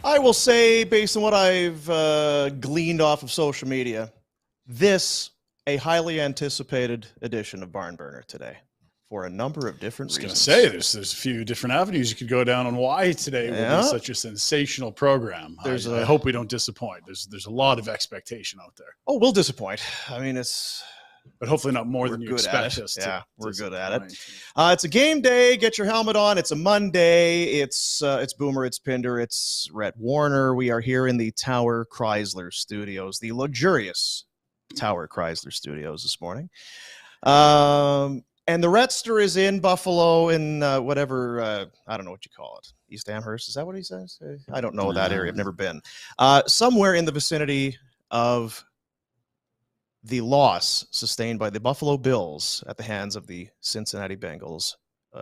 I will say, based on what I've gleaned off of social media, this a highly anticipated edition of Barn Burner today for a number of different reasons. I was going to say, there's a few different avenues you could go down on why today will be such a sensational program. I hope we don't disappoint. There's a lot of expectation out there. Oh, we'll disappoint. I mean, but hopefully not more than you expect us to. Yeah, we're good at it. It's a game day. Get your helmet on. It's a Monday. It's Boomer. It's Pinder. It's Rhett Warner. We are here in the Tower Chrysler Studios, the luxurious Tower Chrysler Studios this morning. And the Rhettster is in Buffalo in whatever, I don't know what you call it. East Amherst. Is that what he says? I don't know that area. I've never been. Somewhere in the vicinity of the loss sustained by the Buffalo Bills at the hands of the Cincinnati Bengals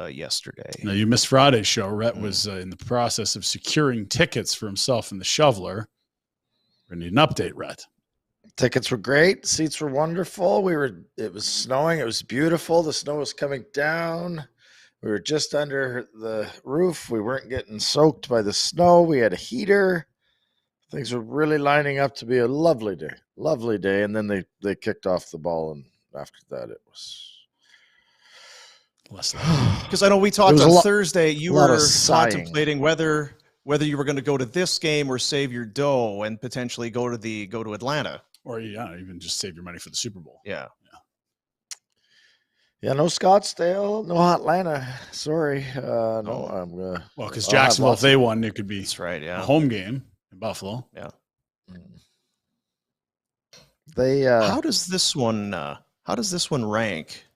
yesterday. Now, you missed Friday's show. Rhett was in the process of securing tickets for himself and the shoveler. We need an update, Rhett. Tickets were great. Seats were wonderful. It was snowing. It was beautiful. The snow was coming down. We were just under the roof. We weren't getting soaked by the snow. We had a heater. Things were really lining up to be a lovely day. Lovely day. And then they kicked off the ball. And after that, it was less because I know we talked on Thursday. You were contemplating whether you were going to go to this game or save your dough and potentially go to Atlanta. Or even just save your money for the Super Bowl. Yeah. Yeah, no Scottsdale, no Atlanta. Sorry. No, I'm going to. Well, because Jacksonville, if they won, it could be a home game in Buffalo. Yeah. They how does this one rank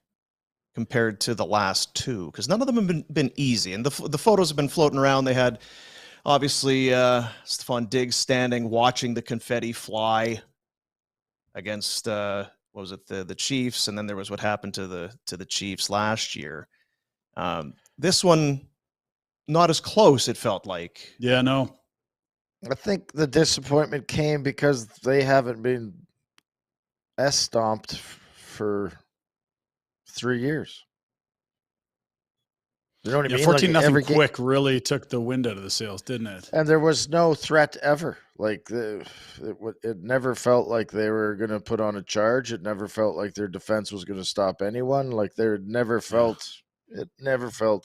compared to the last two? Because none of them have been easy. And the photos have been floating around. They had obviously Stephon Diggs standing watching the confetti fly against what was it, the Chiefs, and then there was what happened to the Chiefs last year. This one, not as close, it felt like. Yeah, no. I think the disappointment came because they haven't been stomped for 3 years. You know what I mean? 14-0 quick really took the wind out of the sails, didn't it? And there was no threat ever. Like it never felt like they were going to put on a charge. It never felt like their defense was going to stop anyone. Like it never felt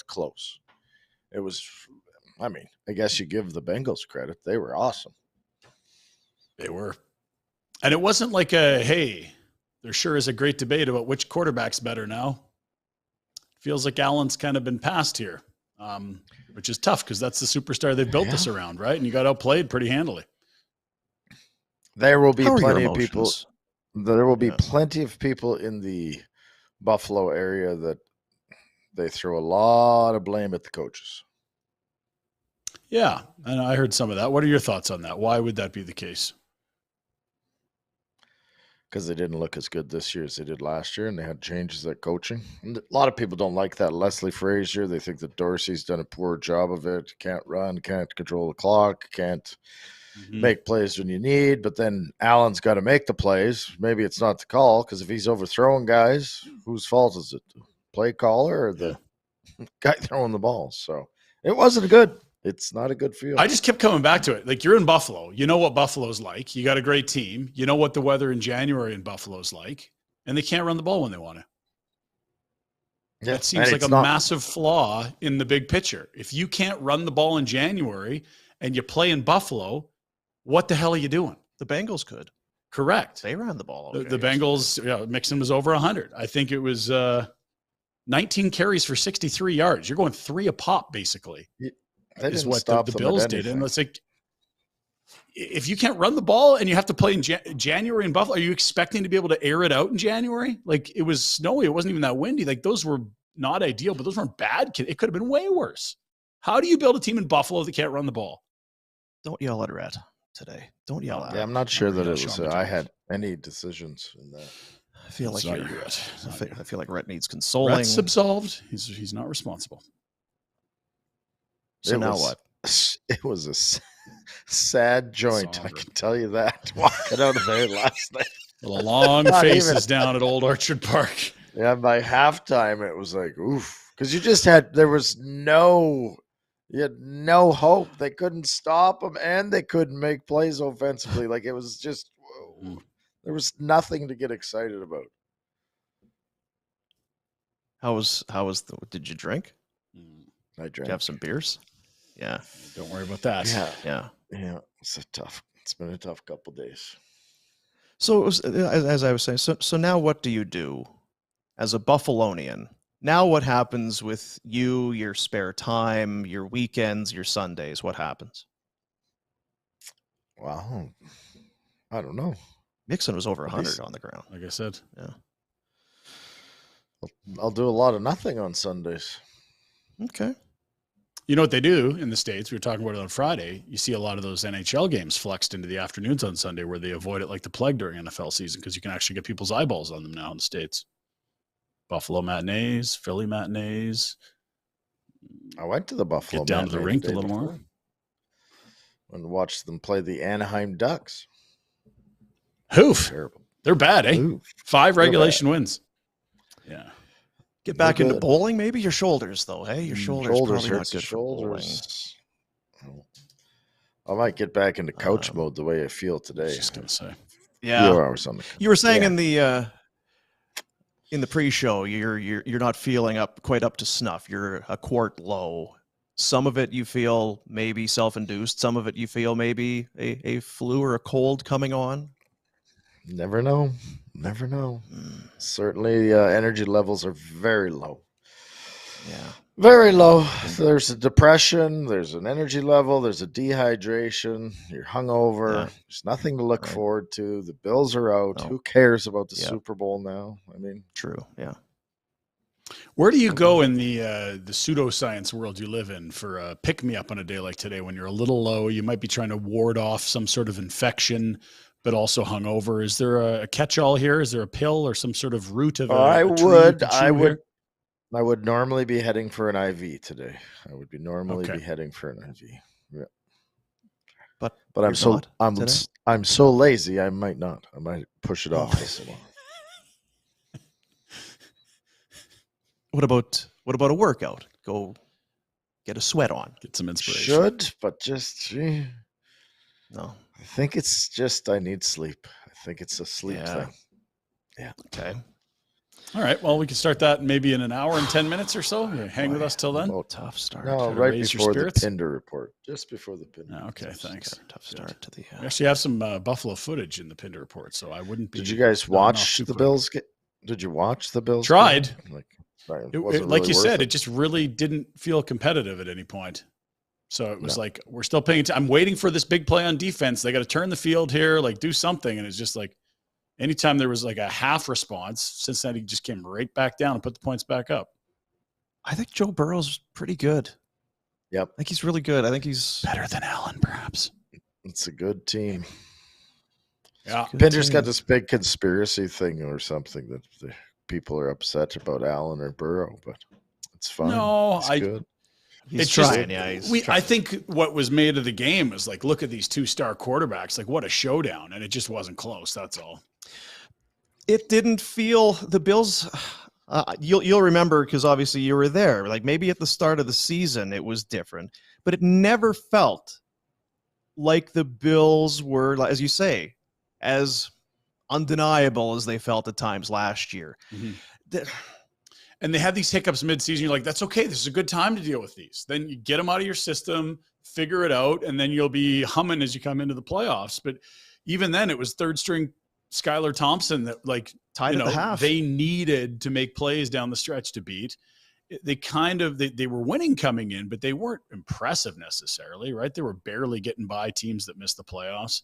close. It was, I mean, I guess you give the Bengals credit. They were awesome. They were. And it wasn't like hey, there sure is a great debate about which quarterback's better now. Feels like Allen's kind of been passed here, which is tough because that's the superstar they've built this around, right? And you got outplayed pretty handily. There will be plenty of people. There will be plenty of people in the Buffalo area that they throw a lot of blame at the coaches. Yeah, and I heard some of that. What are your thoughts on that? Why would that be the case? Because they didn't look as good this year as they did last year, and they had changes at coaching. And a lot of people don't like that. Leslie Frazier, they think that Dorsey's done a poor job of it. Can't run, can't control the clock, can't make plays when you need. But then Allen's got to make the plays. Maybe it's not the call, because if he's overthrowing guys, whose fault is it? The play caller or the guy throwing the ball? So it wasn't good. It's not a good feel. I just kept coming back to it. Like, you're in Buffalo. You know what Buffalo's like. You got a great team. You know what the weather in January in Buffalo's like. And they can't run the ball when they want to. Yeah, that seems like a massive flaw in the big picture. If you can't run the ball in January and you play in Buffalo, what the hell are you doing? The Bengals could. Correct. They ran the ball. The Bengals, Mixon was over 100. I think it was 19 carries for 63 yards. You're going 3 a pop, basically. Is what the Bills did. And it's like, if you can't run the ball and you have to play in January in Buffalo, are you expecting to be able to air it out in January? Like, it was snowy. It wasn't even that windy. Like, those were not ideal, but those weren't bad. It could have been way worse. How do you build a team in Buffalo that can't run the ball? Don't yell at Rhett today. Don't yell at him. I'm not sure that it was I had any decisions in that. I feel like I feel like Rhett needs consoling. Rhett's absolved. He's not responsible. So now what? It was a sad joint. I can tell you that. Walking out of there last night. The long faces down at Old Orchard Park. Yeah, by halftime, it was like, oof. Because there was You had no hope. They couldn't stop them, and they couldn't make plays offensively. Like, it was just, there was nothing to get excited about. Did you drink? I drank. Did you have some beers? Yeah. Don't worry about that. Yeah. It's been a tough couple days. So it was, as I was saying, so now what do you do as a Buffalonian? Now what happens with you, your spare time, your weekends, your Sundays? What happens? Well, I don't know. Mixon was over 100 on the ground. Like I said. Yeah. I'll do a lot of nothing on Sundays. Okay. You know what they do in the States? We were talking about it on Friday. You see a lot of those NHL games flexed into the afternoons on Sunday where they avoid it like the plague during NFL season because you can actually get people's eyeballs on them now in the States. Buffalo matinees, Philly matinees. I went to the Buffalo. Get down to the rink a little more. And watched them play the Anaheim Ducks. Hoof. Terrible. They're bad, eh? Oof. 5 regulation wins. Yeah. Get back into bowling, maybe? Your shoulders, though, hey? Your shoulders probably not good for bowling. I might get back into coach mode the way I feel today. I was just going to say. Yeah. You were saying in the pre-show, you're not feeling quite up to snuff. You're a quart low. Some of it you feel maybe self-induced. Some of it you feel maybe a flu or a cold coming on. Never know. Certainly, energy levels are very low. Yeah. Very low. There's a depression. There's an energy level. There's a dehydration. You're hungover. Yeah. There's nothing to look forward to. The Bills are out. No. Who cares about the Super Bowl now? I mean, true. Yeah. Where do you go in the pseudoscience world you live in for a pick-me-up on a day like today when you're a little low? You might be trying to ward off some sort of infection, but also hungover. Is there a catch-all here? Is there a pill or some sort of root of I would normally be heading for an IV today. I would be normally be heading for an IV. Yeah. But I'm so lazy. I might not. I might push it off this long. What about a workout? Go get a sweat on. Get some inspiration. Should, but just no. I think it's just I need sleep. I think it's a sleep thing. Yeah. Okay. All right. Well, we can start that maybe in an hour and 10 minutes or so. Hang with us till then. Oh, tough start. No, right before the Pinder report. Just before the Pinder. Okay, thanks. Tough start to the. We actually have some Buffalo footage in the Pinder report, so I wouldn't be. Did you guys watch the Bills? Did you watch the Bills? Tried. Like you said, it just really didn't feel competitive at any point. So it was like, we're still paying attention. I'm waiting for this big play on defense. They got to turn the field here, like do something. And it's just like, anytime there was like a half response, Cincinnati just came right back down and put the points back up. I think Joe Burrow's pretty good. Yep. I think he's really good. I think he's better than Allen, perhaps. It's a good team. Yeah. Pinder's got this big conspiracy thing or something that the people are upset about Allen or Burrow, but it's fine. No, it's good. He's trying. I think what was made of the game was like, look at these 2-star quarterbacks. Like, what a showdown. And it just wasn't close. That's all. It didn't feel the Bills. You'll remember because obviously you were there. Like maybe at the start of the season it was different, but it never felt like the Bills were, as you say, as undeniable as they felt at times last year. Mm-hmm. And they had these hiccups mid-season. You're like, that's okay. This is a good time to deal with these. Then you get them out of your system, figure it out, and then you'll be humming as you come into the playoffs. But even then, it was third-string Skylar Thompson that, like, tied at the half. They needed to make plays down the stretch to beat. They were winning coming in, but they weren't impressive necessarily, right? They were barely getting by teams that missed the playoffs.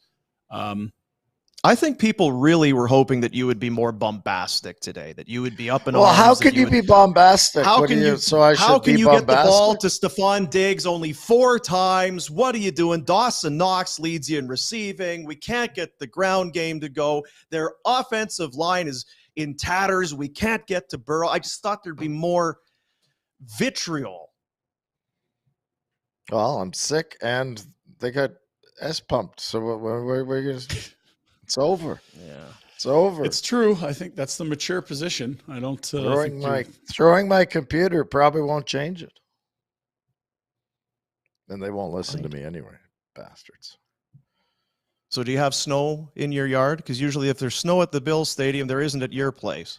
I think people really were hoping that you would be more bombastic today, that you would be up and how could you be bombastic? How can you get the ball to Stephon Diggs only 4 times? What are you doing? Dawson Knox leads you in receiving. We can't get the ground game to go. Their offensive line is in tatters. We can't get to Burrow. I just thought there'd be more vitriol. Well, I'm sick and they got S-pumped. So we're going to... It's over. Yeah, it's over. It's true. I think that's the mature position. I don't throwing my computer probably won't change it. And they won't listen to me anyway, bastards. So do you have snow in your yard? Because usually if there's snow at the Bills Stadium, there isn't at your place.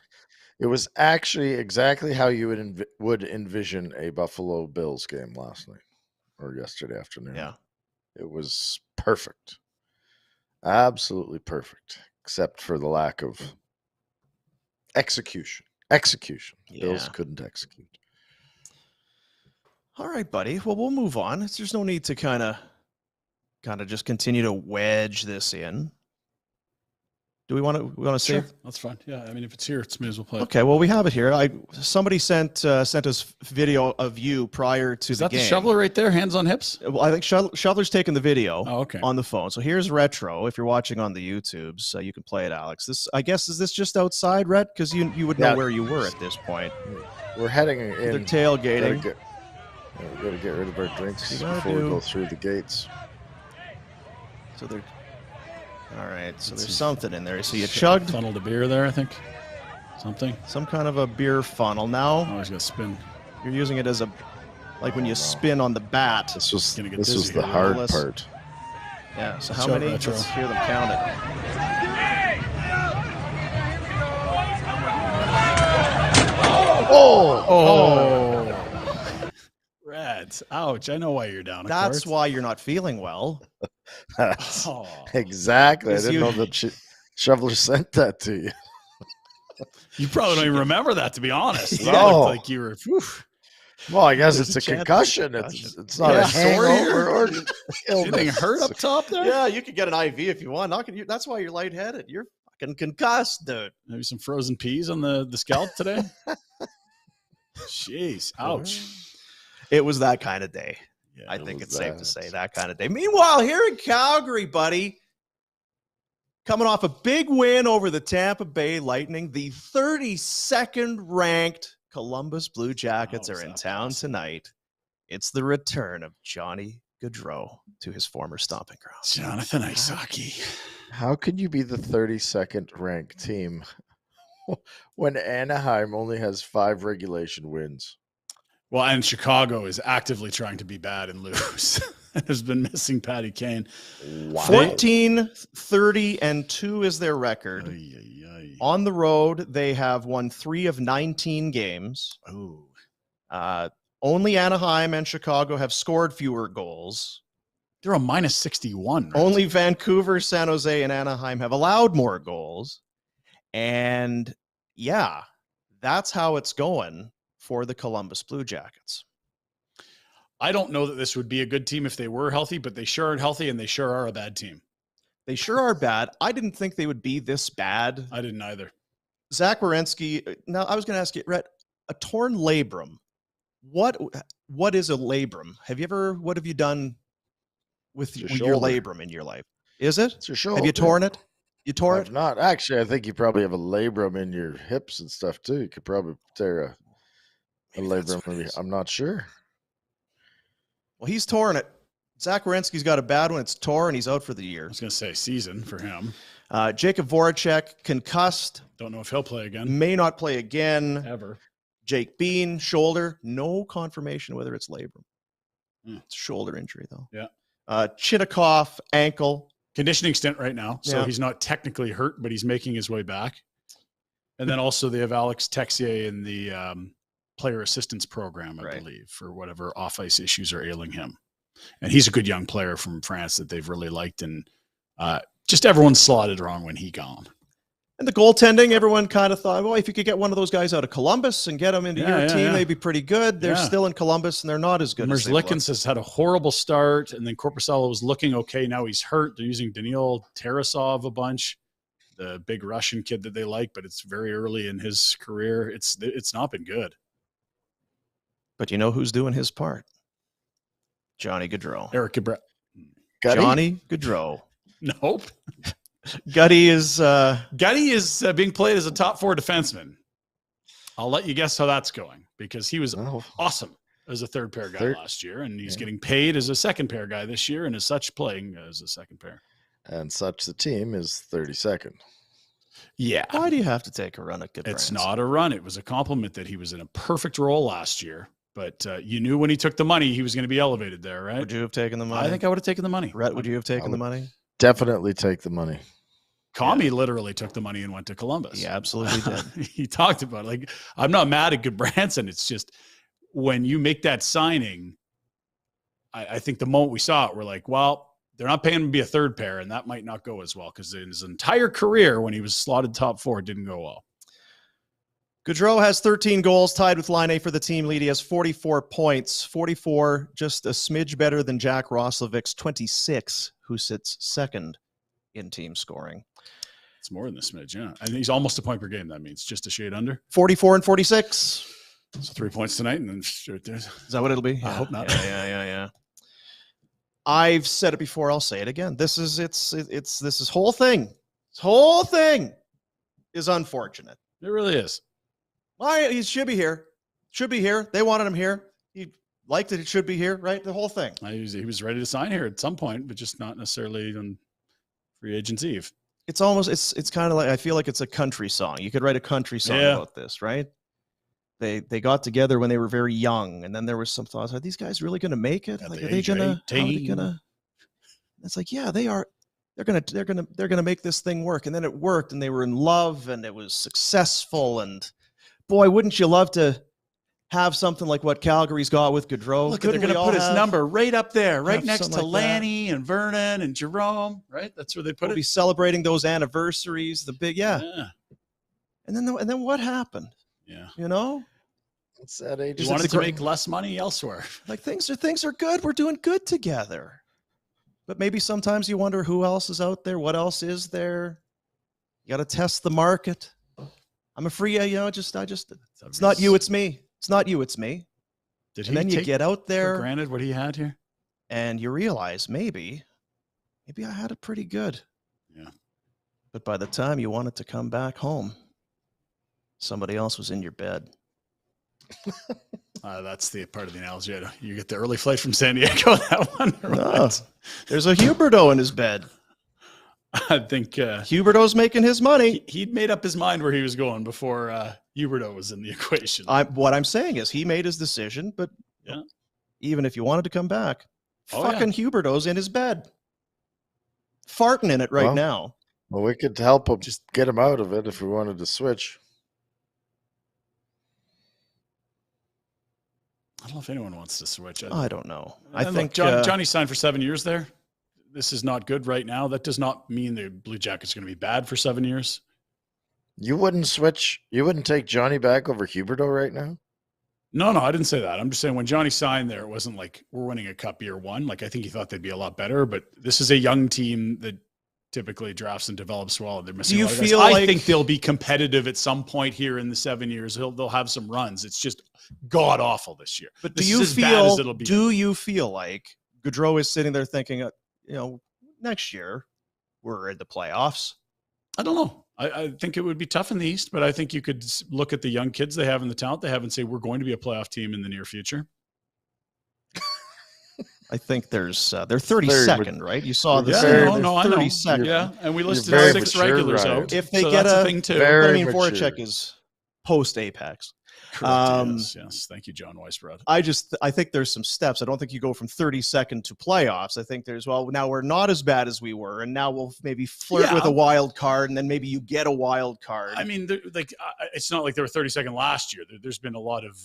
It was actually exactly how you would envision a Buffalo Bills game last night or yesterday afternoon. Yeah. It was perfect. Absolutely perfect, except for the lack of execution. Yeah. Bills couldn't execute. All right, buddy. Well, we'll move on. There's no need to kind of just continue to wedge this in. Do we want to sure, save? That's fine. Yeah, I mean, if it's here, it's may as well play. Okay, well, we have it here. Somebody sent us video of you prior to the game. Is that the shoveler right there, hands on hips? Well, I think Shoveler's taking the video okay. on the phone. So here's retro. If you're watching on the YouTubes, so you can play it, Alex. This, I guess, is this just outside, Rhett? Because you would know where you were at this point. We're heading in. They're tailgating. We got to get rid of our drinks before we go through the gates. So they're all right. So there's something in there. So you chugged. Funneled a beer there, I think. Some kind of a beer funnel. Now he's gonna spin. You're using it as like when you spin on the bat. This was the hard part. Yeah. So how many? Let's hear them count it. Oh. Reds. Ouch. I know why you're down. That's why you're not feeling well. Exactly. I didn't know that Shoveler sent that to you. You probably don't even remember that, to be honest. No. You looked like you were. Whew. Well, I guess it's a concussion. It's not a hangover or anything hurt up top there? Yeah, you could get an IV if you want. That's why you're lightheaded. You're fucking concussed, dude. Maybe some frozen peas on the scalp today? Jeez. Ouch. It was that kind of day. Yeah, I think it's safe to say that kind of day. Meanwhile, here in Calgary, buddy, coming off a big win over the Tampa Bay Lightning, the 32nd ranked Columbus Blue Jackets are in town tonight. It's the return of Johnny Gaudreau to his former stomping grounds. Jonathan Isaki. How could you be the 32nd ranked team when Anaheim only has 5 regulation wins? Well, and Chicago is actively trying to be bad and lose. Has been missing Patty Kane. Wow. 14-30-2 is their record. On the road, they have won 3 of 19 games. Only Anaheim and Chicago have scored fewer goals. They're a minus 61. Right? Only Vancouver, San Jose, and Anaheim have allowed more goals. And yeah, that's how it's going for the Columbus Blue Jackets. I don't know that this would be a good team if they were healthy, but they sure aren't healthy, and they sure are a bad team. They sure are bad. I didn't think they would be this bad. I didn't either. Zach Werenski. Now, I was going to ask you, Rhett, a torn labrum. What is a labrum? What have you done with your labrum in your life? Is it? It's your shoulder. Have you torn it? You tore it? Not. Actually, I think you probably have a labrum in your hips and stuff, too. You could probably tear a labrum. I'm not sure. Well, he's torn it. Zach Werenski's got a bad one. It's torn. He's out for the year. I was going to say season for him. Jacob Voracek, concussed. Don't know if he'll play again. May not play again. Ever. Jake Bean, shoulder. No confirmation whether it's labrum. It's a shoulder injury, though. Yeah. Chinakhov, ankle. Conditioning stint right now. So he's not technically hurt, but he's making his way back. And then also they have Alex Texier in the player assistance program, I believe, for whatever off-ice issues are ailing him. And he's a good young player from France that they've really liked. And just everyone slotted wrong when he gone. And the goaltending, everyone kind of thought, well, if you could get one of those guys out of Columbus and get them into your team, they'd be pretty good. They're still in Columbus, and they're not as good as they Merzlikins has had a horrible start, and then Korpisalo was looking okay. Now he's hurt. They're using Daniil Tarasov a bunch, the big Russian kid that they like, but it's very early in his career. It's not been good. But you know who's doing his part? Johnny Gaudreau. Eric Gaudreau. Johnny Gaudreau. Nope. Gutty is being played as a top 4 defenseman. I'll let you guess how that's going, because he was awesome as a third pair guy last year, and he's getting paid as a second pair guy this year, and as such playing as a second pair. And such the team is 32nd. Yeah. Why do you have to take a run at good It's brands? not a run. It was a compliment that he was in a perfect role last year, But you knew when he took the money, he was going to be elevated there, right? Would you have taken the money? I think I would have taken the money. Rhett, would you have taken the money? Definitely take the money. Comey literally took the money and went to Columbus. He absolutely did. He talked about it. Like, I'm not mad at Goodbranson. It's just when you make that signing, I think the moment we saw it, we're like, well, they're not paying him to be a third pair, and that might not go as well because in his entire career, when he was slotted top 4, it didn't go well. Gaudreau has 13 goals, tied with Line A for the team lead. He has 44 points, 44, just a smidge better than Jack Roslovic's 26, who sits second in team scoring. It's more than a smidge, yeah. And he's almost a point per game. That means just a shade under. 44 and 46. So 3 points tonight, and then sure, is that what it'll be? I hope not. Yeah. I've said it before. I'll say it again. This whole thing. This whole thing is unfortunate. It really is. Why he should be here. Should be here. They wanted him here. He liked it. It should be here, right? The whole thing. He was ready to sign here at some point, but just not necessarily on free agent's eve. It's almost it's kind of like, I feel like it's a country song. You could write a country song about this, right? They got together when they were very young, and then there was some thoughts: are these guys really going to make it? Like, are they gonna? How are they gonna? It's like, yeah, they are. They're gonna make this thing work, and then it worked, and they were in love, and it was successful, and boy, wouldn't you love to have something like what Calgary's got with Gaudreau? Look, they're going to put his number right up there, right next to Lanny and Vernon and Jerome, right? That's where they put it. Be celebrating those anniversaries, the big, And then what happened? Yeah. You know? It's that age. He wanted to make less money elsewhere. Like, things are good. We're doing good together. But maybe sometimes you wonder who else is out there. What else is there? You got to test the market. I'm a free, it's not you, it's me. It's not you, it's me. Did and then you get out there. For granted what he had here? And you realize maybe I had it pretty good. Yeah. But by the time you wanted to come back home, somebody else was in your bed. That's the part of the analogy. You get the early flight from San Diego, that one? No, there's a Huberdeau in his bed. I think Huberdeau's making his money. He'd made up his mind where he was going before Huberdeau was in the equation. What I'm saying is he made his decision, but even if you wanted to come back, fucking Huberdeau's in his bed. Farting in it right now. Well, we could help him just get him out of it if we wanted to switch. I don't know if anyone wants to switch. I don't know. I think Johnny signed for 7 years there. This is not good right now. That does not mean the Blue Jackets are going to be bad for 7 years. You wouldn't switch? You wouldn't take Johnny back over Huberdeau right now? No, I didn't say that. I'm just saying when Johnny signed there, it wasn't like we're winning a cup year one. Like, I think he thought they'd be a lot better, but this is a young team that typically drafts and develops well. They're missing. I think they'll be competitive at some point here in the 7 years. They'll have some runs. It's just god awful this year. But do you feel like Gaudreau is sitting there thinking, next year we're in the playoffs? I don't know. I think it would be tough in the East, but I think you could look at the young kids they have and the talent they have and say, we're going to be a playoff team in the near future. I think they're 32nd, right? You saw this. Yeah, I know. 32nd. Yeah, and we listed 6 regulars out. If they get a thing too, Voracek is post Apex. Yes. Thank you, John Weisbrod. I think there's some steps. I don't think you go from 32nd to playoffs. I think now we're not as bad as we were, and now we'll maybe flirt with a wild card, and then maybe you get a wild card. I mean, it's not like they were 32nd last year. There's been a lot of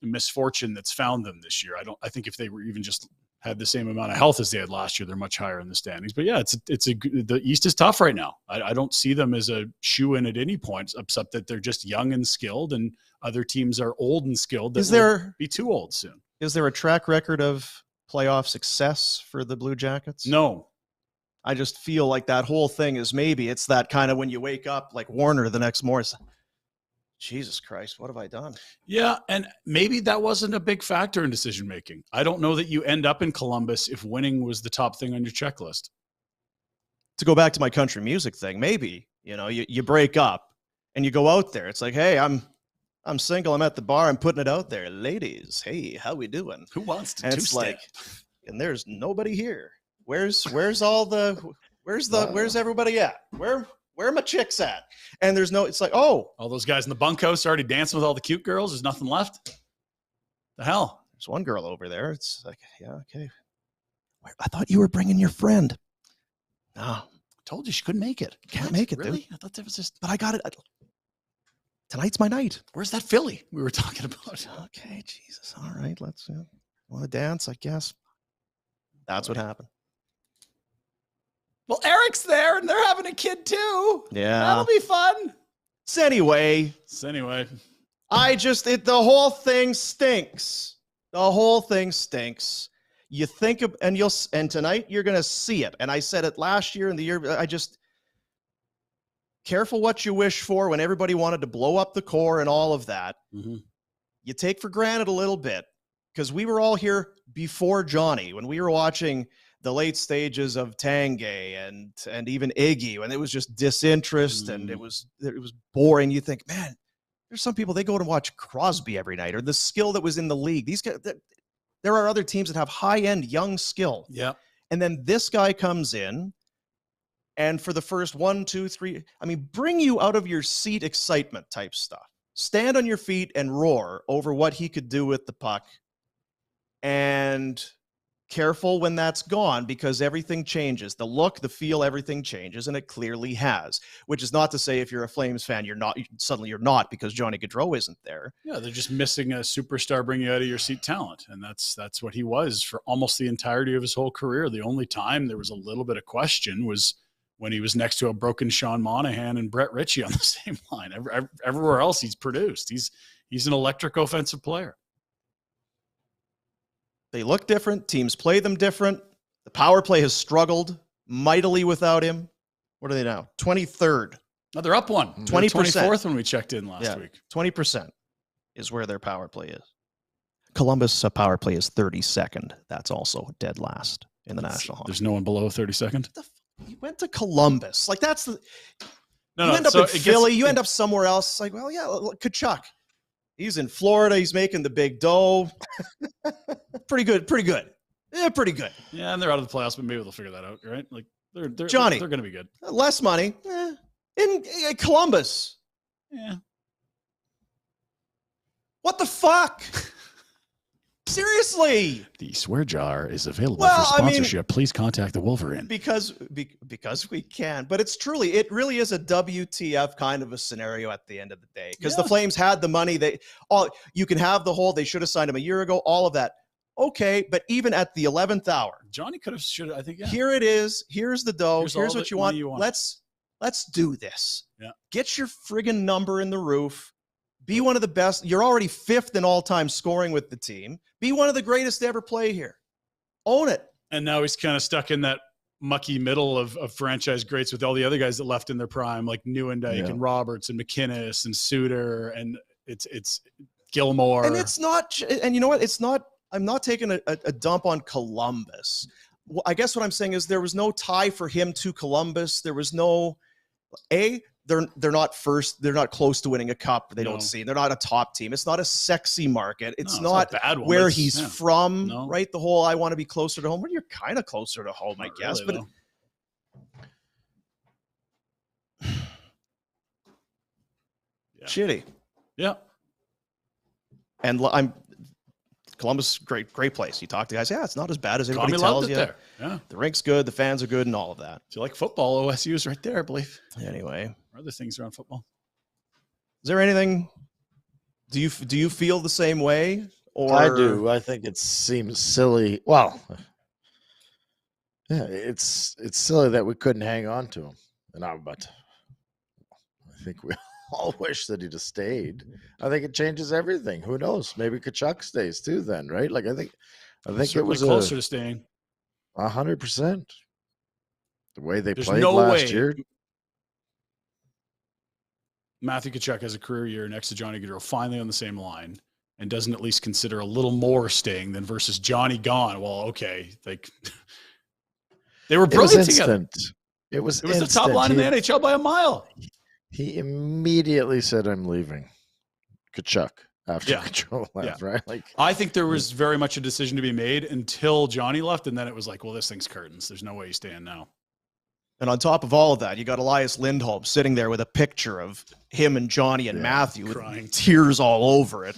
misfortune that's found them this year. I think if they were even just had the same amount of health as they had last year, they're much higher in the standings. But yeah, the East is tough right now. I don't see them as a shoe-in at any point, except that they're just young and skilled, and other teams are old and skilled. That will be too old soon. Is there a track record of playoff success for the Blue Jackets? No. I just feel like that whole thing is maybe it's that kind of when you wake up like Warner the next morning. Jesus Christ, what have I done? Yeah, and maybe that wasn't a big factor in decision making. I don't know that you end up in Columbus if winning was the top thing on your checklist. To go back to my country music thing, maybe, you break up and you go out there. It's like, hey, I'm single, I'm at the bar, I'm putting it out there. Ladies, hey, how we doing? Who wants to? And it's like, and there's nobody here. Where's everybody at? Where are my chicks at? And it's like, all those guys in the bunkhouse already dancing with all the cute girls. There's nothing left. The hell? There's one girl over there. It's like, yeah, okay. I thought you were bringing your friend. No. I told you she couldn't make it. Can't make it, really? Dude. I thought that was just... But I got it. Tonight's my night. Where's that filly we were talking about? Okay, Jesus. All right, let's... want to dance, I guess. That's what happened. Well, Eric's there, and they're having a kid, too. Yeah. That'll be fun. So anyway... the whole thing stinks. The whole thing stinks. You think of, and tonight you're going to see it. And I said it last year and the year, careful what you wish for when everybody wanted to blow up the core and all of that. Mm-hmm. You take for granted a little bit because we were all here before Johnny when we were watching the late stages of Tanguay and even Iggy when it was just disinterest and it was boring. You think, man, there's some people, they go to watch Crosby every night or the skill that was in the league. These guys, there are other teams that have high-end young skill. Yeah. And then this guy comes in and for the first 1, 2, 3, bring you out of your seat excitement type stuff. Stand on your feet and roar over what he could do with the puck. And careful when that's gone because everything changes. The look, the feel, everything changes, and it clearly has. Which is not to say if you're a Flames fan, you're not because Johnny Gaudreau isn't there. Yeah, they're just missing a superstar bringing you out of your seat talent, and that's what he was for almost the entirety of his whole career. The only time there was a little bit of question was when he was next to a broken Sean Monahan and Brett Ritchie on the same line. Everywhere else he's produced. He's an electric offensive player. They look different. Teams play them different. The power play has struggled mightily without him. What are they now? 23rd. No, they're up one. 20%. 24th when we checked in last week. 20% is where their power play is. Columbus power play is 32nd. That's also dead last in the National Hockey. There's no one below 32nd? You went to Columbus. Like, that's the... You end up in Philly. You end up somewhere else. It's like, well, yeah, Kachuk. He's in Florida. He's making the big dough. Pretty good. Yeah, pretty good. Yeah, and they're out of the playoffs, but maybe they'll figure that out, right? Like they're Johnny, they're going to be good. Less money in Columbus. Yeah. What the fuck? Seriously. The swear jar is available for sponsorship. Please contact the Wolverine. Because we can. But it really is a WTF kind of a scenario at the end of the day. Because the Flames had the money. You can have the whole, they should have signed him a year ago, all of that. Okay, but even at the 11th hour. Johnny should have, I think, yeah. Here it is. Here's the dough. Here's what you want. Let's do this. Yeah. Get your friggin' number in the roof. Be one of the best. You're already 5th in all-time scoring with the team. Be one of the greatest to ever play here. Own it. And now he's kind of stuck in that mucky middle of franchise greats with all the other guys that left in their prime, like Nieuwendyk and Roberts and McInnes and Sutter, and it's Gilmore. And it's not. And you know what? It's not. I'm not taking a dump on Columbus. Well, I guess what I'm saying is there was no tie for him to Columbus. There was no. They're not first. They're not close to winning a cup. They don't see. They're not a top team. It's not a sexy market. It's not bad one. Where he's from, right? The whole I want to be closer to home. Well, you're kind of closer to home, I guess. Really, but shitty. Yeah. And Columbus, great place. You talk to guys, it's not as bad as everybody tells you. There. Yeah. The rink's good, the fans are good, and all of that. If you like football, OSU is right there, I believe. Anyway. Other things around football. Is there anything? Do you feel the same way? Or I do. I think it seems silly. Well, yeah, it's silly that we couldn't hang on to him. But I think we all wish that he'd have stayed. I think it changes everything. Who knows? Maybe Kachuk stays too. Then, right? Like I think it was closer to staying. 100%. The way they There's played no last way year. Matthew Tkachuk has a career year next to Johnny Gaudreau, finally on the same line, and doesn't at least consider a little more staying than versus Johnny gone. Well, okay, like they were brilliant together. It was the top line in the NHL by a mile. He immediately said, "I'm leaving." Tkachuk after Gaudreau left, right? Like I think there was very much a decision to be made until Johnny left, and then it was like, well, this thing's curtains. There's no way he's staying now. And on top of all of that, you got Elias Lindholm sitting there with a picture of him and Johnny and Matthew crying. with tears all over it.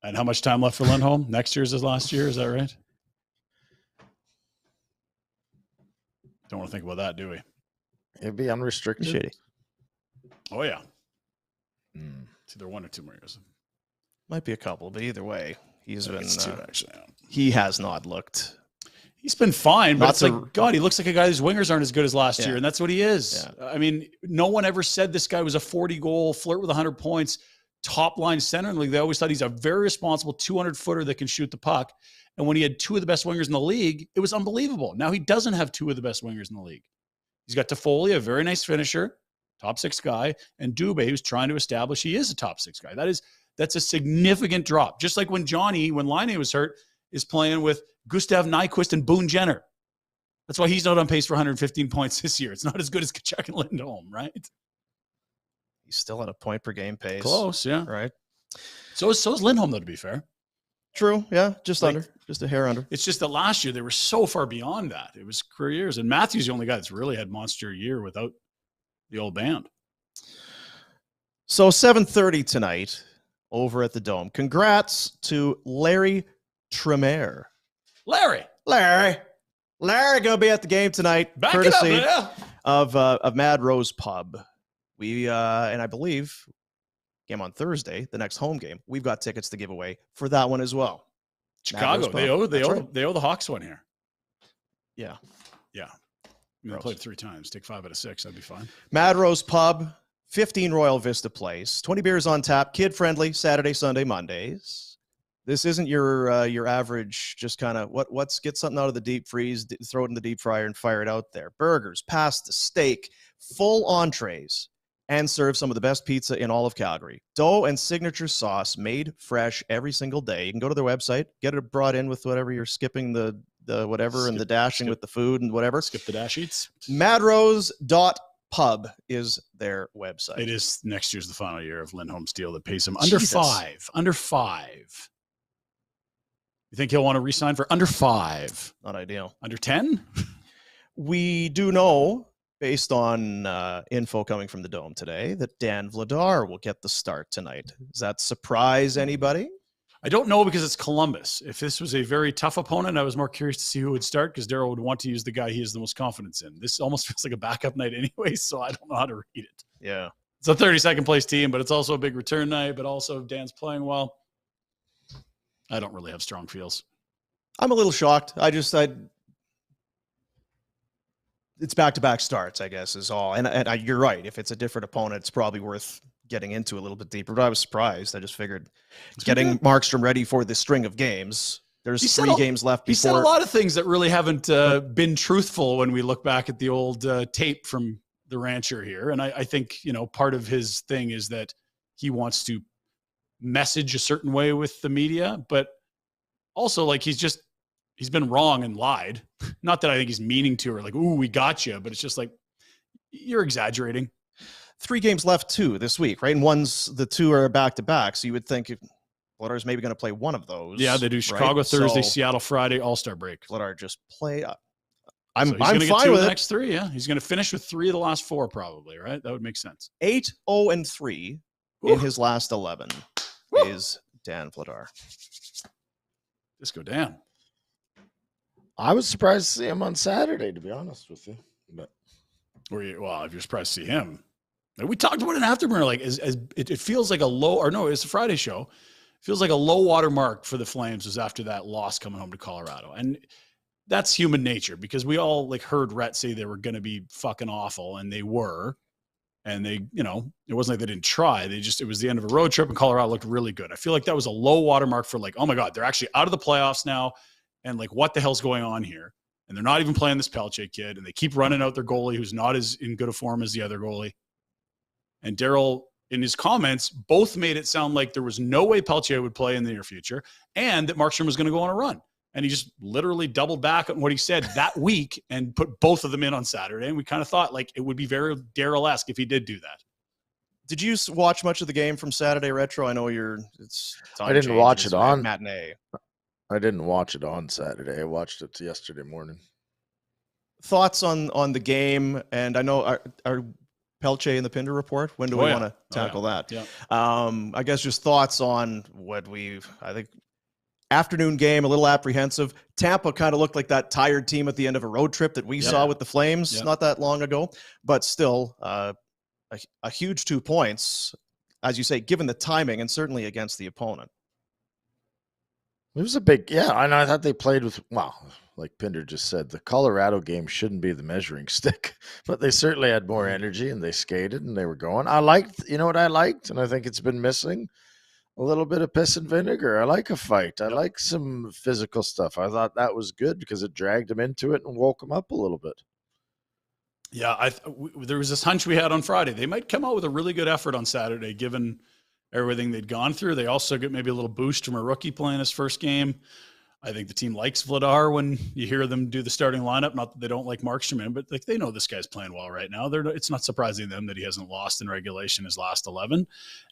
And how much time left for Lindholm? Next year's his last year. Is that right? Don't want to think about that, do we? It'd be unrestricted. Shitty. Oh, yeah. It's either 1 or 2 more years. Might be a couple, but either way, he's been. It's 2, actually. Yeah. He has not looked. He's been fine, but Not it's like, God, he looks like a guy whose wingers aren't as good as last year, and that's what he is. Yeah. I mean, no one ever said this guy was a 40-goal, flirt with 100 points, top-line center in the league. They always thought he's a very responsible 200-footer that can shoot the puck. And when he had 2 of the best wingers in the league, it was unbelievable. Now he doesn't have 2 of the best wingers in the league. He's got Toffoli, a very nice finisher, top 6 guy, and Dubé, who's trying to establish he is a top 6 guy. That's a significant drop. Just like when Laine was hurt, is playing with Gustav Nyquist and Boone Jenner. That's why he's not on pace for 115 points this year. It's not as good as Tkachuk and Lindholm, right? He's still at a point per game pace. Close, yeah. Right. So is Lindholm, though, to be fair. True, yeah. Just under. Just a hair under. It's just that last year they were so far beyond that. It was career years. And Matthews the only guy that's really had monster year without the old band. So 7:30 tonight over at the Dome. Congrats to Larry Tremere. Larry gonna be at the game tonight. Back courtesy it up, of Mad Rose Pub. We and I believe game on Thursday, the next home game. We've got tickets to give away for that one as well. Chicago, they owe the Hawks one here. Yeah. They played 3 times. Take 5 out of 6. That'd be fine. Mad Rose Pub, 15 Royal Vista Place. 20 beers on tap. Kid friendly. Saturday, Sunday, Mondays. This isn't your average, just kind of what's get something out of the deep freeze, throw it in the deep fryer and fire it out there. Burgers, pasta, steak, full entrees, and serve some of the best pizza in all of Calgary. Dough and signature sauce made fresh every single day. You can go to their website, get it brought in with whatever you're skipping the whatever and the dashing with the food and whatever. Skip the dash eats. Madrose.pub is their website. It is. Next year's the final year of Lindholm's deal that pays him Jesus. under 5. You think he'll want to re-sign for under 5? Not ideal. Under 10? We do know, based on info coming from the Dome today, that Dan Vladar will get the start tonight. Does that surprise anybody? I don't know because it's Columbus. If this was a very tough opponent, I was more curious to see who would start because Darryl would want to use the guy he has the most confidence in. This almost feels like a backup night anyway, so I don't know how to read it. Yeah. It's a 32nd place team, but it's also a big return night, but also Dan's playing well. I don't really have strong feels. I'm a little shocked. It's back-to-back starts, I guess, is all. And you're right. If it's a different opponent, it's probably worth getting into a little bit deeper. But I was surprised. I just figured getting Markstrom ready for this string of games. There's 3 games left before. He said a lot of things that really haven't been truthful when we look back at the old tape from the rancher here. And I think, part of his thing is that he wants to message a certain way with the media, but also like he's been wrong and lied. Not that I think he's meaning to or like, ooh, we got you, but it's just like, you're exaggerating. 3 games left too this week, right? And the 2 are back to back. So you would think Vladar's maybe going to play one of those. Yeah, they do Chicago right? Thursday, Seattle Friday, All-Star break. Vladar just play up. I'm going to fine with the it. Next 3, yeah. He's going to finish with 3 of the last 4 probably, right? That would make sense. 8-0-3 in his last 11 is Dan Vladar. Disco Dan. I was surprised to see him on Saturday, to be honest with you. But if you're surprised to see him, we talked about it afterburner. Like, it feels like a low, or no, it's a Friday show. It feels like a low water mark for the Flames was after that loss coming home to Colorado, and that's human nature because we all heard Rhett say they were going to be fucking awful, and they were. And they, it wasn't like they didn't try. It was the end of a road trip, and Colorado looked really good. I feel like that was a low watermark for oh my God, they're actually out of the playoffs now. And what the hell's going on here? And they're not even playing this Pelletier kid. And they keep running out their goalie who's not as in good a form as the other goalie. And Darryl, in his comments, both made it sound like there was no way Pelletier would play in the near future and that Markstrom was going to go on a run. And he just literally doubled back on what he said that week and put both of them in on Saturday. And we kind of thought it would be very Darryl-esque if he did do that. Did you watch much of the game from Saturday Retro? I know I didn't watch it on matinee. I didn't watch it on Saturday. I watched it yesterday morning. Thoughts on the game? And I know our Pelletier in the Pinder report? When do we want to tackle that? Yeah. I guess just thoughts on I think afternoon game, a little apprehensive. Tampa kind of looked like that tired team at the end of a road trip that we saw with the Flames not that long ago, but still a huge 2 points, as you say, given the timing and certainly against the opponent. It was a big, and I thought they played with, like Pinder just said, the Colorado game shouldn't be the measuring stick, but they certainly had more energy and they skated and they were going. I liked, you know what I liked, and I think it's been missing? A little bit of piss and vinegar. I like a fight. I like some physical stuff. I thought that was good because it dragged them into it and woke them up a little bit. Yeah, there was this hunch we had on Friday. They might come out with a really good effort on Saturday, given everything they'd gone through. They also get maybe a little boost from a rookie playing his first game. I think the team likes Vladar when you hear them do the starting lineup. Not that they don't like Markstrom, but like they know this guy's playing well right now. It's not surprising to them that he hasn't lost in regulation his last 11.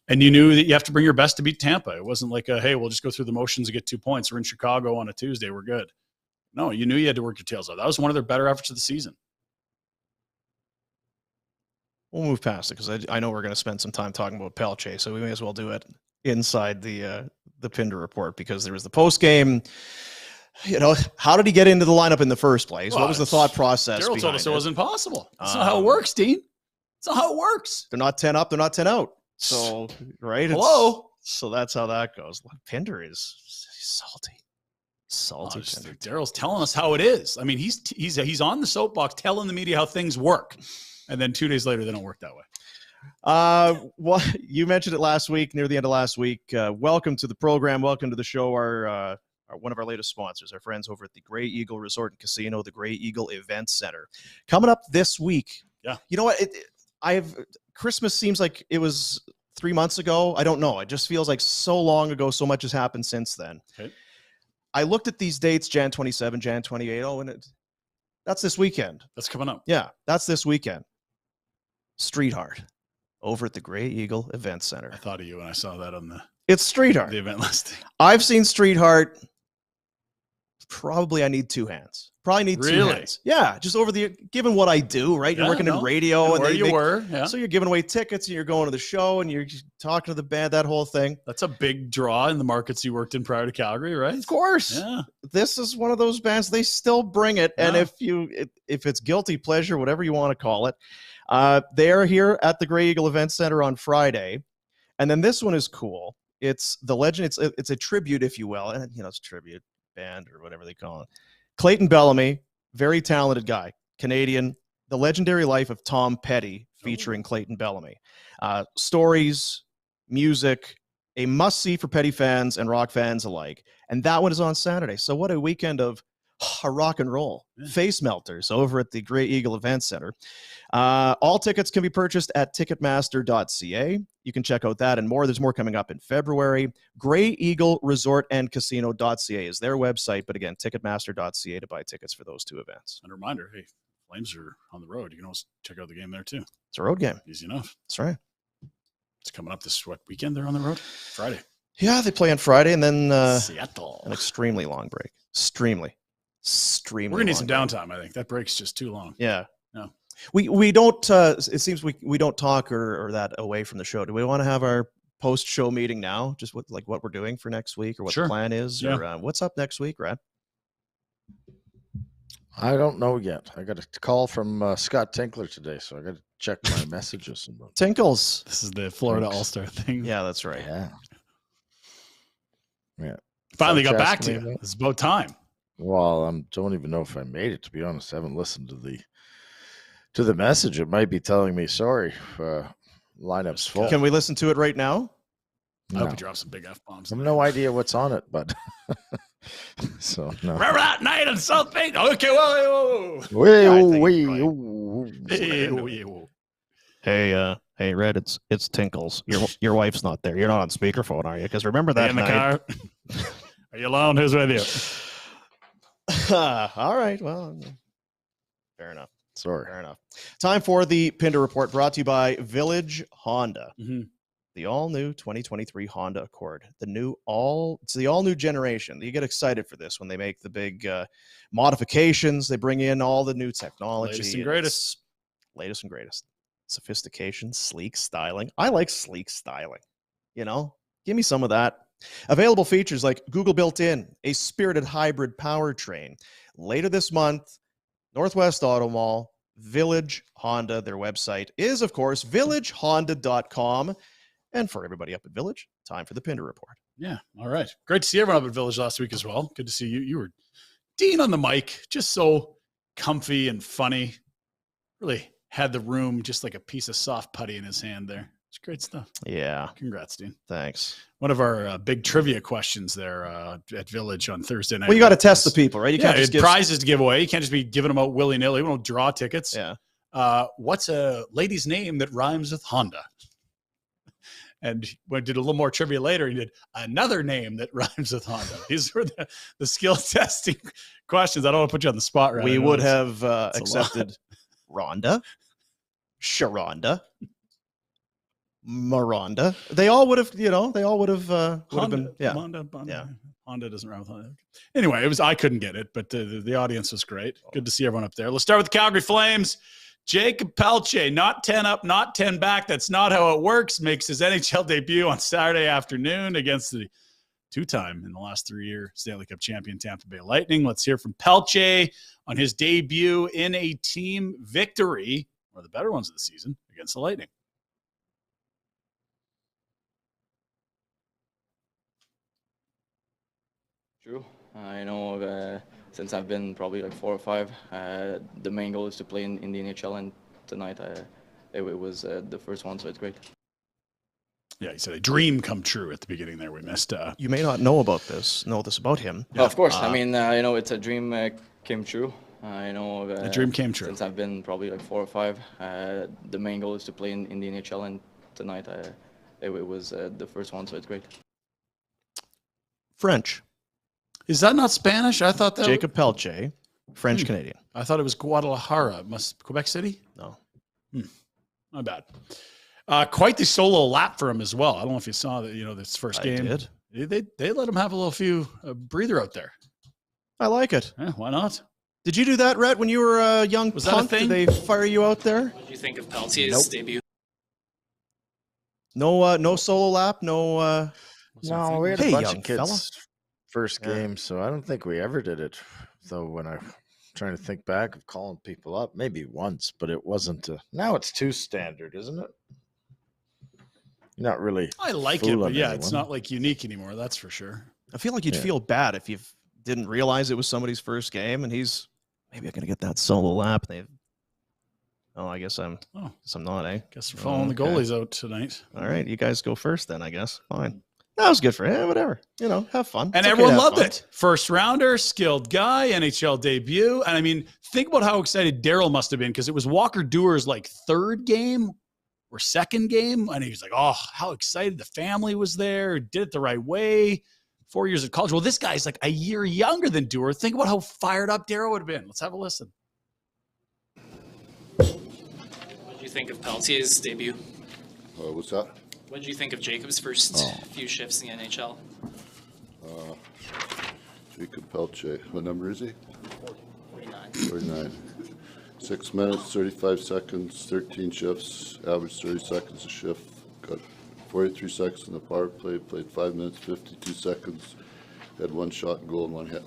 And you knew that you have to bring your best to beat Tampa. It wasn't like hey, we'll just go through the motions and get 2 points. We're in Chicago on a Tuesday. We're good. No, you knew you had to work your tails off. That was one of their better efforts of the season. We'll move past it because I know we're going to spend some time talking about Pelletier, so we may as well do it inside the Pinder report because there was the post game. How did he get into the lineup in the first place? What was the thought process? Daryl told us it wasn't possible. That's not how it works, Dean. That's not how it works. They're not 10 up. They're not 10 out. So, right? Hello. So that's how that goes. Pinder is salty. Daryl's telling us how it is. I mean, he's on the soapbox telling the media how things work. And then 2 days later, they don't work that way. Well, you mentioned it last week, near the end of last week. Welcome to the program. Welcome to the show. Our one of our latest sponsors, our friends over at the Grey Eagle Resort and Casino, the Grey Eagle Event Center. Coming up this week. Yeah. You know what? Christmas seems like it was 3 months ago. I don't know. It just feels like so long ago. So much has happened since then. Okay. I looked at these dates, Jan 27, Jan 28. Oh, and that's this weekend. That's coming up. Yeah, that's this weekend. Street Heart over at the Grey Eagle Event Center. I thought of you when I saw that on It's Street Heart. The event listing. I've seen Street Heart. Probably I need 2 hands. Probably need 2 hands. Yeah, just given what I do, right? You're working in radio. And where you were. Yeah. So you're giving away tickets and you're going to the show and you're talking to the band, that whole thing. That's a big draw in the markets you worked in prior to Calgary, right? Of course. Yeah. This is one of those bands, they still bring it. Yeah. And if it's guilty pleasure, whatever you want to call it, they are here at the Grey Eagle Event Center on Friday. And then this one is cool. It's the legend. It's a tribute, if you will. And, it's a tribute band or whatever they call it. Clayton Bellamy, very talented guy, Canadian. The Legendary Life of Tom Petty, featuring Clayton Bellamy. Stories, music, a must-see for Petty fans and rock fans alike. And that one is on Saturday. So what a weekend of rock and roll. Face melters over at the Grey Eagle Event Center. All tickets can be purchased at ticketmaster.ca. You can check out that and more. There's more coming up in February. Grey Eagle Resort and Casino.ca is their website. But again, ticketmaster.ca to buy tickets for those 2 events. And a reminder, hey, Flames are on the road. You can always check out the game there too. It's a road game. Easy enough. That's right. It's coming up this weekend. They're on the road? Friday. Yeah, they play on Friday and then Seattle. An extremely long break. Extremely. We're gonna need some downtime. I think that break's just too long. Yeah. No. We don't. It seems we don't talk or that away from the show. Do we want to have our post-show meeting now? Just what we're doing for next week or what the plan is, or what's up next week, Rhett? I don't know yet. I got a call from Scott Tinkler today, so I got to check my messages. Tinkles. This is the Florida All-Star thing. Yeah, that's right. Yeah. Finally got back to you. It's about time. Well, I don't even know if I made it, to be honest. I haven't listened to the message. It might be telling me, sorry, lineup's full. Can we listen to it right now? I hope he drops some big F-bombs. I have no idea what's on it, but so no. Remember that night in South Bay? Okay, whoa. Hey, Red, it's Tinkles. Your wife's not there. You're not on speakerphone, are you? Because remember that in the night. car. Are you alone? Who's with you? All right. Well, fair enough. Sorry. Fair enough. Time for the Pinder Report, brought to you by Village Honda. Mm-hmm. The all-new 2023 Honda Accord. It's the all-new generation. You get excited for this when they make the big modifications. They bring in all the new technology. Latest and greatest. Latest and greatest. Sophistication, sleek styling. I like sleek styling. You know, give me some of that. Available features like Google built-in, a spirited hybrid powertrain. Later this month, Northwest Auto Mall, Village Honda. Their website is, of course, villagehonda.com. And for everybody up at Village, time for the Pinder Report. Yeah, all right. Great to see everyone up at Village last week as well. Good to see you. You were Dean on the mic, just so comfy and funny. Really had the room just like a piece of soft putty in his hand there. It's great stuff. Yeah. Congrats, Dean. Thanks. One of our big trivia questions there at Village on Thursday night. Well, you got to test the people, right? You can't just give prizes to give away. You can't just be giving them out willy-nilly. We don't draw tickets. Yeah. What's a lady's name that rhymes with Honda? And we did a little more trivia later. He did another name that rhymes with Honda. These were the skill testing questions. I don't want to put you on the spot right now. We would have accepted Rhonda, Sharonda, Miranda. They all would have, would have been, yeah. Honda doesn't rhyme with Honda. Anyway, I couldn't get it, but the audience was great. Good to see everyone up there. Let's start with the Calgary Flames. Jacob Pelletier, not 10 up, not 10 back. That's not how it works. Makes his NHL debut on Saturday afternoon against the two-time in the last 3-year Stanley Cup champion Tampa Bay Lightning. Let's hear from Pelletier on his debut in a team victory, one of the better ones of the season, against the Lightning. True. I know since I've been probably like 4 or 5, the main goal is to play in the NHL, and tonight it was the first one, so it's great. Yeah, he said a dream come true at the beginning there. We missed. You may not know this about him. Yeah. Of course. I mean, it's a dream came true. I know a dream came true. Since I've been probably like 4 or 5, the main goal is to play in the NHL, and tonight it was the first one, so it's great. French. Is that not Spanish? I thought that Jacob Pelletier, French Canadian. I thought it was Guadalajara. Quebec City? No. My bad. Quite the solo lap for him as well. I don't know if you saw that, this first game. I did. They let him have a few breather out there. I like it. Yeah, why not? Did you do that, Rhett, when you were a young Was punk? That a thing? Did they fire you out there? What did you think of Pelletier's debut? No solo lap, no. No, we had a bunch of kids fella. First game, so I don't think we ever did it. So when I'm trying to think back of calling people up, maybe once, but it wasn't. Now it's too standard, isn't it? Not really. I like it, but yeah, it's not like unique anymore. That's for sure. I feel like you'd feel bad if you didn't realize it was somebody's first game, and he's maybe I'm gonna get that solo lap. I guess I'm not. Guess we're following the goalies out tonight. All right, you guys go first then. I guess fine. That was good for him. Whatever. Have fun. And everyone loved it. First rounder, skilled guy, NHL debut. And I mean, think about how excited Daryl must have been, because it was Walker Duer's third game or second game. And he was like, oh, how excited. The family was there, did it the right way. 4 years of college. Well, this guy's a year younger than Duer. Think about how fired up Daryl would have been. Let's have a listen. What did you think of Pelletier's debut? What's that? What did you think of Jacob's first few shifts in the NHL? Jacob Pelletier. What number is he? 49. 49. 6 minutes, 35 seconds, 13 shifts, average 30 seconds a shift. Got 43 seconds in the power play, played 5 minutes, 52 seconds, had 1 shot and goal and 1 hit.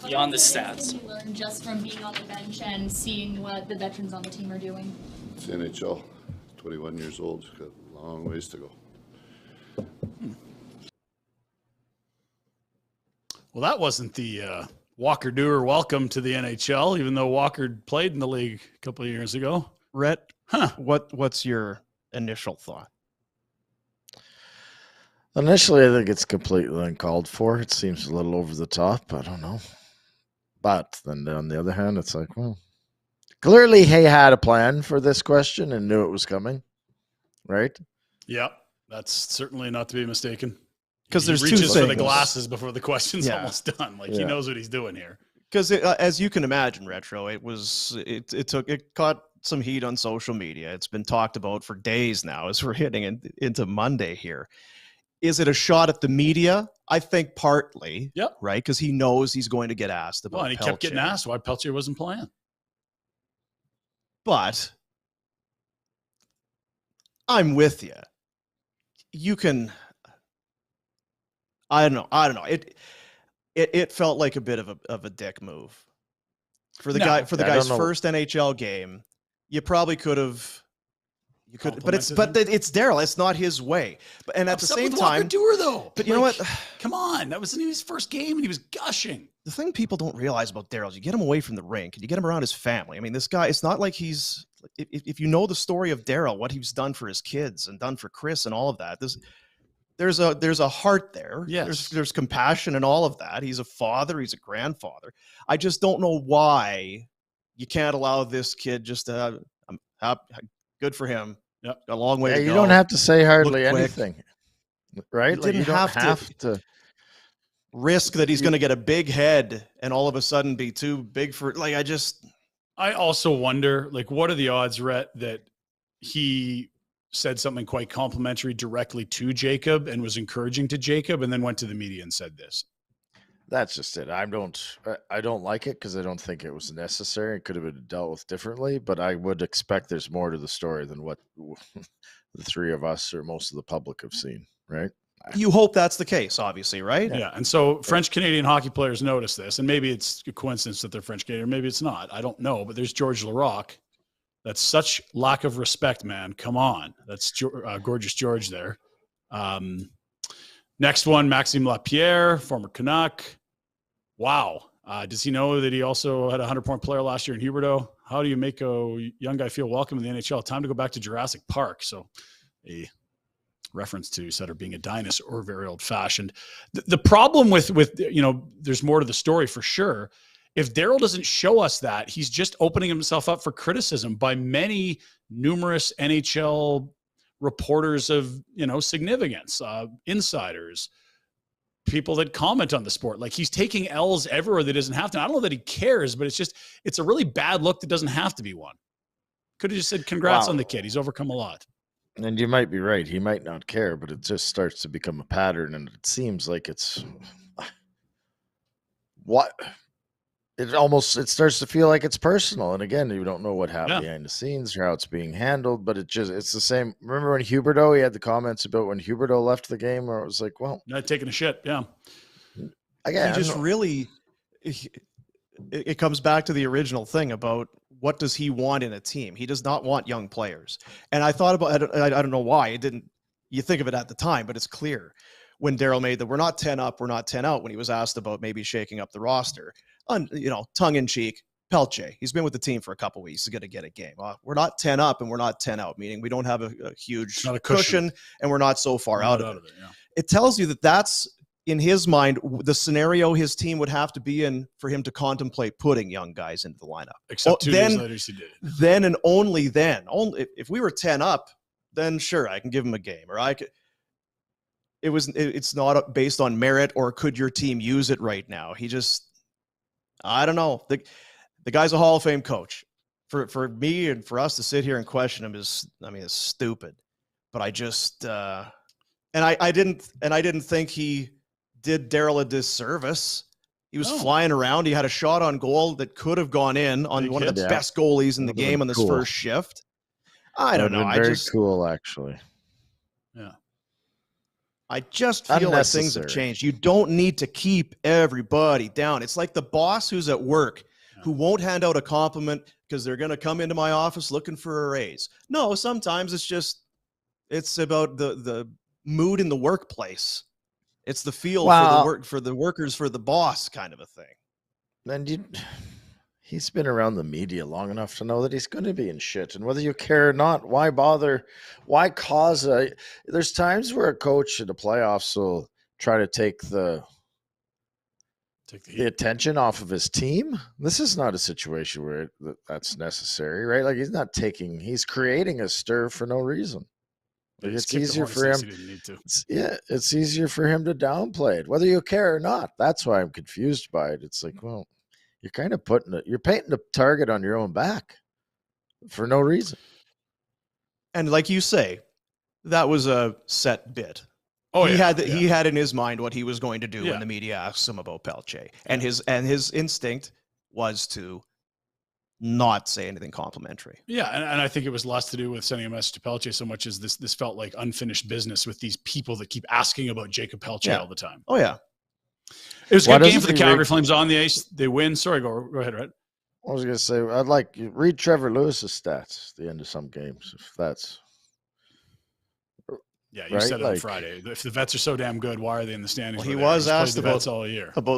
Beyond the stats. What did you learn just from being on the bench and seeing what the veterans on the team are doing? It's the NHL. 21 years old, got a long ways to go. Well, that wasn't the Walker Duer welcome to the NHL, even though Walker played in the league a couple of years ago. Rhett, what's your initial thought? Initially, I think it's completely uncalled for. It seems a little over the top. I don't know. But then on the other hand, it's like, well, clearly he had a plan for this question and knew it was coming, right? Yep, that's certainly not to be mistaken. Because there's he reaches two for things. The glasses before the question's almost done. He knows what he's doing here. Because as you can imagine, Retro, it caught some heat on social media. It's been talked about for days now as we're hitting into Monday here. Is it a shot at the media? I think partly. Yep. Right, because he knows he's going to get asked about. Well, and he kept getting asked why Pelletier wasn't playing. But I'm with you. You can. I don't know. It felt like a bit of a dick move for the guy's first NHL game. You probably could have. You could, but it's Daryl. It's not his way. But and at the same time, Tour though. But you know what? Come on, that was in his first game, and he was gushing. The thing people don't realize about Daryl is you get him away from the rink and you get him around his family. I mean, this guy. It's not like he's. If you know the story of Daryl, what he's done for his kids and done for Chris and all of that, there's a heart there. Yes. There's compassion and all of that. He's a father. He's a grandfather. I just don't know why you can't allow this kid just to have good for him. Yep. A long way to go. You don't have to say hardly anything, right? You didn't have to risk that he's going to get a big head and all of a sudden be too big for like. I also wonder, like, what are the odds, Rhett, that he said something quite complimentary directly to Jacob and was encouraging to Jacob, and then went to the media and said this? That's just it. I don't like it because I don't think it was necessary. It could have been dealt with differently, but I would expect there's more to the story than what the three of us or most of the public have seen, right? You hope that's the case, obviously, right? Yeah. And so French-Canadian hockey players notice this, and maybe it's a coincidence that they're French-Canadian, or maybe it's not. I don't know, but there's George Larocque. That's such lack of respect, man. Come on. That's gorgeous George there. Next one, Maxime Lapierre, former Canuck. Wow. Does he know that he also had a 100-point player last year in Huberdeau? How do you make a young guy feel welcome in the NHL? Time to go back to Jurassic Park. So a reference to Sutter being a dinosaur, very old-fashioned. The problem with there's more to the story for sure. If Daryl doesn't show us that, he's just opening himself up for criticism by numerous NHL reporters of significance, insiders, people that comment on the sport. Like, he's taking L's everywhere that doesn't have to. I don't know that he cares, but it's a really bad look that doesn't have to be one. Could have just said congrats on the kid. He's overcome a lot. And you might be right. He might not care, but it just starts to become a pattern, and it seems like it's what it starts to feel like it's personal. And again, you don't know what happened behind the scenes or how it's being handled, but it's the same. Remember when Huberdeau, he had the comments about when Huberdeau left the game, where it was like, well, not taking a shit. Yeah. Again, he just really, it comes back to the original thing about what does he want in a team? He does not want young players. And I thought about it. I don't know why it didn't, you think of it at the time, but it's clear when Daryl made that we're not 10 up, we're not 10 out, when he was asked about maybe shaking up the roster. Tongue in cheek, Pelletier, he's been with the team for a couple of weeks. He's going to get a game. We're not 10 up and we're not 10 out, meaning we don't have a huge cushion and we're not so far out of it. Yeah. It tells you that that's, in his mind, the scenario his team would have to be in for him to contemplate putting young guys into the lineup. Except 2 days later, he did. Then and only then. If we were 10 up, then sure, I can give him a game. Or I could. It's not based on merit or could your team use it right now. He just, I don't know. The guy's a Hall of Fame coach. For me and for us to sit here and question him is stupid. But I just I didn't think he did Daryl a disservice. He was flying around. He had a shot on goal that could have gone in on one of the best goalies in the game on this first shift. I don't know. Very cool, actually. Yeah. I just feel like things have changed. You don't need to keep everybody down. It's like the boss who's at work who won't hand out a compliment because they're going to come into my office looking for a raise. No, sometimes it's about the mood in the workplace. It's the feel for the workers, for the boss kind of a thing. And he's been around the media long enough to know that he's going to be in shit. And whether you care or not, why bother? Why cause there's times where a coach in the playoffs will try to take the attention off of his team. This is not a situation where that's necessary, right? Like he's creating a stir for no reason. Like it's easier for him. It's easier for him to downplay it, whether you care or not. That's why I'm confused by it. It's like, well, you're kind of you're painting a target on your own back for no reason. And like you say, that was a set bit. He had in his mind what he was going to do when the media asked him about Pelletier, and his instinct was to not say anything complimentary. Yeah, and I think it was less to do with sending a message to Pelletier so much as this felt like unfinished business with these people that keep asking about Jacob Pelletier all the time. Oh, yeah. It was a good game for the Calgary Flames on the ice. They win. Sorry, go ahead, Rhett. I was going to say, I'd like you read Trevor Lewis's stats at the end of some games, if that's... Yeah, you said it on Friday. If the vets are so damn good, why are they in the standings? Well, he was asked about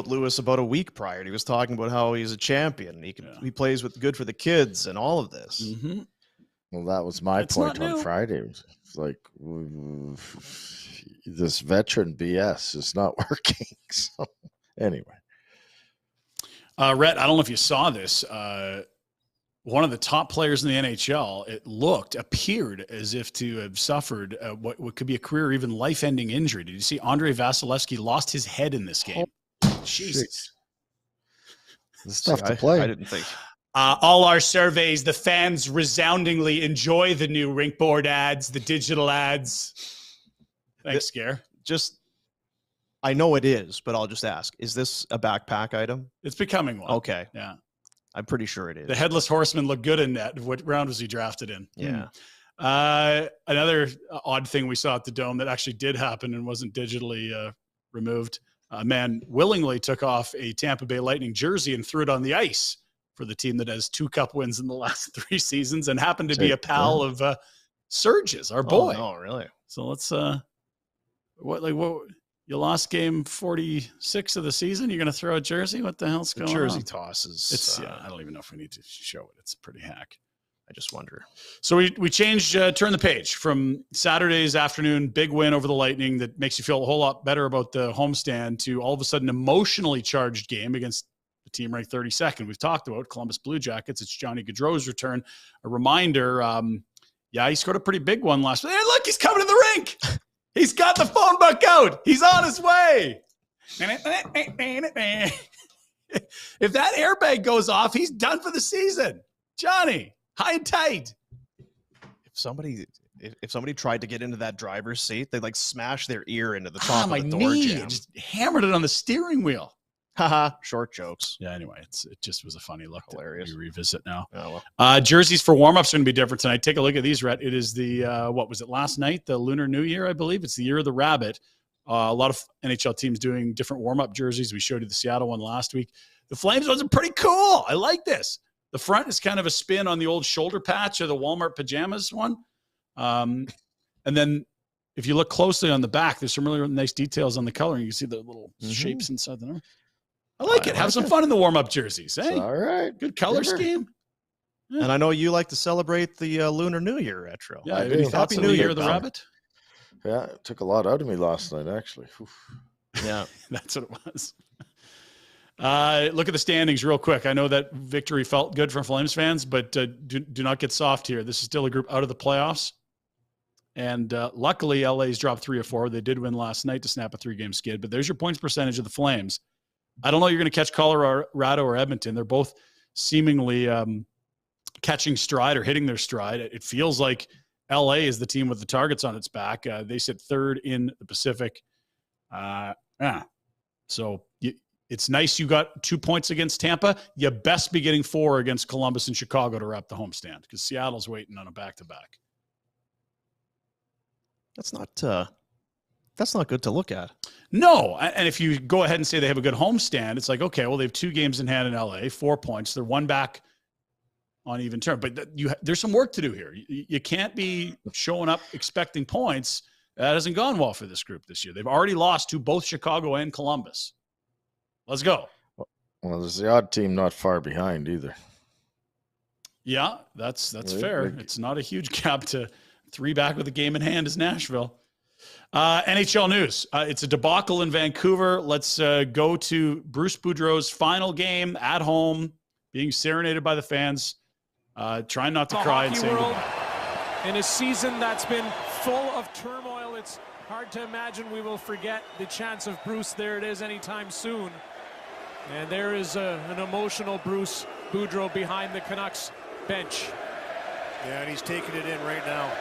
Lewis about a week prior. And he was talking about how he's a champion. He plays good for the kids and all of this. Mm-hmm. Well, that was my point on Friday. It's like this veteran BS is not working. So anyway, Rhett, I don't know if you saw this. One of the top players in the NHL, it appeared as if to have suffered what could be a career or even life-ending injury. Did you see Andrei Vasilevsky lost his head in this game? Jesus. It's tough to play. I didn't think. All our surveys, the fans resoundingly enjoy the new rink board ads, the digital ads. Thanks, Scare. I know it is, but I'll just ask, is this a backpack item? It's becoming one. Okay. Yeah. I'm pretty sure it is. The Headless Horseman looked good in net. What round was he drafted in? Yeah. Another odd thing we saw at the Dome that actually did happen and wasn't digitally removed. A man willingly took off a Tampa Bay Lightning jersey and threw it on the ice for the team that has 2 cup wins in the last 3 seasons and happened to be a pal of Surge's, our boy. Oh, really? So let's what you lost game 46 of the season. You're going to throw a jersey? What the hell's going on? Jersey tosses. It's I don't even know if we need to show it. It's pretty hack. I just wonder. So we changed, turn the page from Saturday's afternoon big win over the Lightning that makes you feel a whole lot better about the homestand to all of a sudden emotionally charged game against the team ranked 32nd. We've talked about Columbus Blue Jackets. It's Johnny Gaudreau's return. A reminder, he scored a pretty big one last week. Hey, look, he's coming to the rink. He's got the phone book out. He's on his way. If that airbag goes off, he's done for the season. Johnny, high and tight. If somebody tried to get into that driver's seat, they'd like smash their ear into the top of the door jam. Just hammered it on the steering wheel. Haha, short jokes. Yeah, anyway, it just was a funny look. Hilarious. To revisit now. Oh, well. Jerseys for warm-ups are going to be different tonight. Take a look at these, Rhett. It is the, what was it, last night? The Lunar New Year, I believe. It's the Year of the Rabbit. A lot of NHL teams doing different warm-up jerseys. We showed you the Seattle one last week. The Flames ones are pretty cool. I like this. The front is kind of a spin on the old shoulder patch of the Walmart pajamas one. And then if you look closely on the back, there's some really nice details on the coloring. You can see the little shapes inside the number. I like it. Have some fun in the warm-up jerseys. Hey, all right. Good color scheme. Yeah. And I know you like to celebrate the Lunar New Year retro. Yeah, Happy New Year, the Rabbit. Yeah, it took a lot out of me last night, actually. Oof. Yeah, that's what it was. Look at the standings real quick. I know that victory felt good for Flames fans, but do not get soft here. This is still a group out of the playoffs. And luckily, LA's dropped 3 or 4. They did win last night to snap a 3-game skid, but there's your points percentage of the Flames. I don't know you're going to catch Colorado or Edmonton. They're both seemingly catching stride or hitting their stride. It feels like LA is the team with the targets on its back. They sit 3rd in the Pacific. So it's nice you got 2 points against Tampa. You best be getting 4 against Columbus and Chicago to wrap the homestand because Seattle's waiting on a back-to-back. That's not good to look at. No, and if you go ahead and say they have a good homestand, it's like, okay, well, they have 2 games in hand in LA, 4 points. They're 1 back on even term. But there's some work to do here. You can't be showing up expecting points. That hasn't gone well for this group this year. They've already lost to both Chicago and Columbus. Let's go. Well, there's the odd team not far behind either. Yeah, that's fair. It's not a huge gap to 3 back with a game in hand is Nashville. NHL news. It's a debacle in Vancouver. Let's go to Bruce Boudreau's final game at home, being serenaded by the fans, trying not to cry and saying goodbye. In a season that's been full of turmoil, it's hard to imagine we will forget the chance of Bruce. There it is anytime soon. And there is an emotional Bruce Boudreau behind the Canucks bench. Yeah, and he's taking it in right now.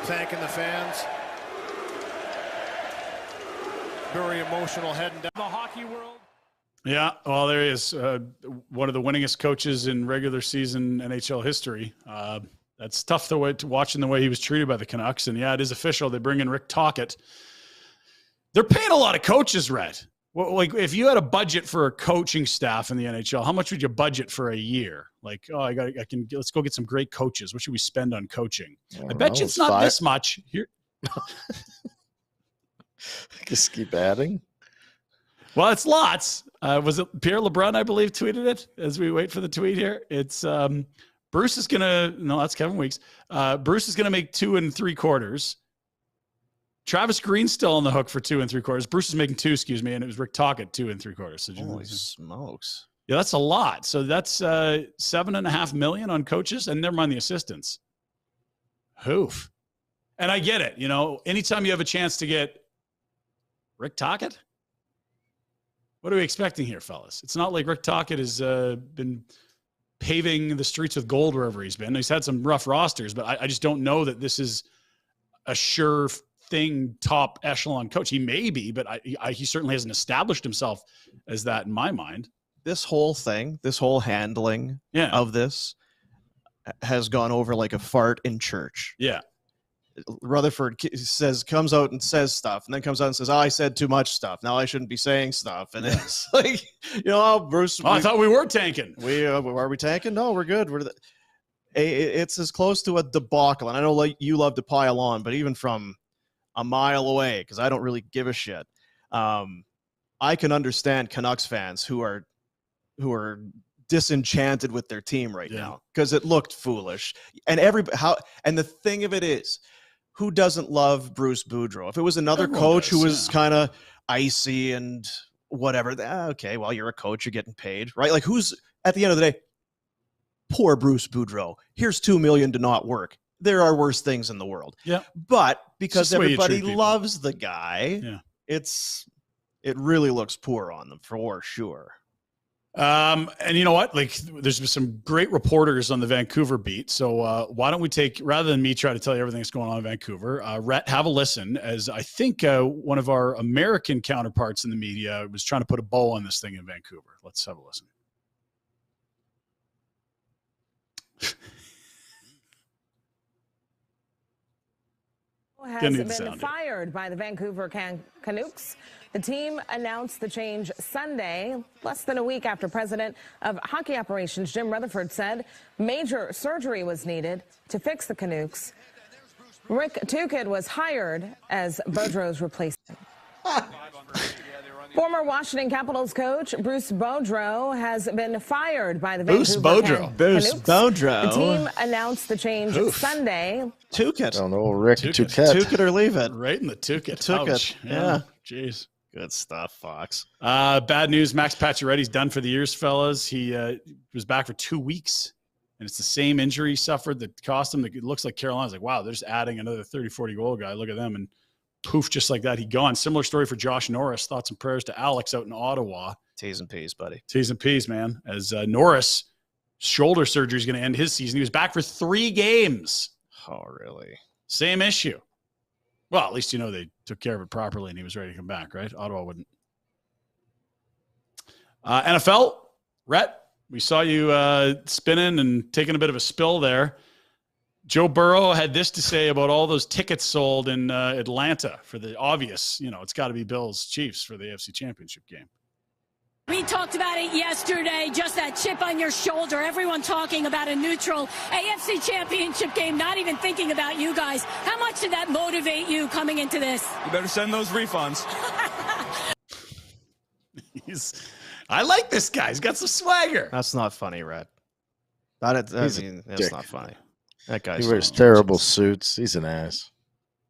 Thanking the fans. Very emotional heading down. The hockey world. Yeah, well, there he is. One of the winningest coaches in regular season NHL history. That's tough to watching the way he was treated by the Canucks. And yeah, it is official. They bring in Rick Tocchet. They're paying a lot of coaches, Rhett. Well, like if you had a budget for a coaching staff in the NHL, how much would you budget for a year? Like, let's go get some great coaches. What should we spend on coaching? I bet you it's not this much. Here. Just keep adding. Well, it's lots. Was it Pierre LeBrun, I believe, tweeted it as we wait for the tweet here? It's Bruce is going to, no, that's Kevin Weeks. Bruce is going to make 2 3/4. Travis Green's still on the hook for 2 3/4. Bruce is making 2, and it was Rick Tocchet 2 3/4. So holy smokes. Yeah, that's a lot. So that's $7.5 million on coaches, and never mind the assistants. Hoof. And I get it. Anytime you have a chance to get Rick Tocchet, what are we expecting here, fellas? It's not like Rick Tocchet has been paving the streets with gold wherever he's been. He's had some rough rosters, but I just don't know that this is a sure thing top echelon coach. He may be, but he certainly hasn't established himself as that in my mind. This whole thing, this whole handling of this has gone over like a fart in church. Yeah. Rutherford comes out and says stuff, and then comes out and says, I said too much stuff. Now I shouldn't be saying stuff. And it's like, Bruce. I thought we were tanking. Are we tanking? No, we're good. It's as close to a debacle. And I know you love to pile on, but even from a mile away, because I don't really give a shit. I can understand Canucks fans who are disenchanted with their team right now because it looked foolish. And the thing of it is, who doesn't love Bruce Boudreau? If it was another coach who was kind of icy and whatever, okay, well, you're a coach, you're getting paid, right? Like, who's at the end of the day? Poor Bruce Boudreau. Here's $2 million to not work. There are worse things in the world. Yeah, but because everybody loves the guy, it really looks poor on them for sure. And you know what? Like, there's been some great reporters on the Vancouver beat. So why don't we rather than me try to tell you everything that's going on in Vancouver, Rhett, have a listen, as I think one of our American counterparts in the media was trying to put a bow on this thing in Vancouver. Let's have a listen. Has been fired by the Vancouver Canucks. The team announced the change Sunday, less than a week after President of Hockey Operations Jim Rutherford said major surgery was needed to fix the Canucks. Rick Tocchet was hired as Gaudreau's replacement. Former Washington Capitals coach Bruce Gaudreau has been fired by the Vancouver Canucks. Bruce Gaudreau. The team announced the change Sunday. Tocchet. I don't know, Rick Tocchet. Tocchet or leave it. Right in the Tocchet. Tocchet. Yeah. Jeez. Good stuff, Fox. Bad news. Max Pacioretty's done for the years, fellas. He was back for 2 weeks, and it's the same injury he suffered that cost him. It looks like Carolina's like, wow, they're just adding another 30, 40 goal guy. Look at them. And poof, just like that, he gone. Similar story for Josh Norris. Thoughts and prayers to Alex out in Ottawa. T's and P's, buddy. T's and P's, man. As Norris, shoulder surgery is going to end his season. He was back for 3 games. Oh, really? Same issue. Well, at least they took care of it properly and he was ready to come back, right? Ottawa wouldn't. NFL, Rhett, we saw you spinning and taking a bit of a spill there. Joe Burrow had this to say about all those tickets sold in Atlanta for the obvious, it's got to be Bills Chiefs for the AFC Championship game. We talked about it yesterday, just that chip on your shoulder. Everyone talking about a neutral AFC Championship game, not even thinking about you guys. How much did that motivate you coming into this? You better send those refunds. I like this guy. He's got some swagger. That's not funny, Rhett. That's not funny. That guy. He wears terrible suits. He's an ass.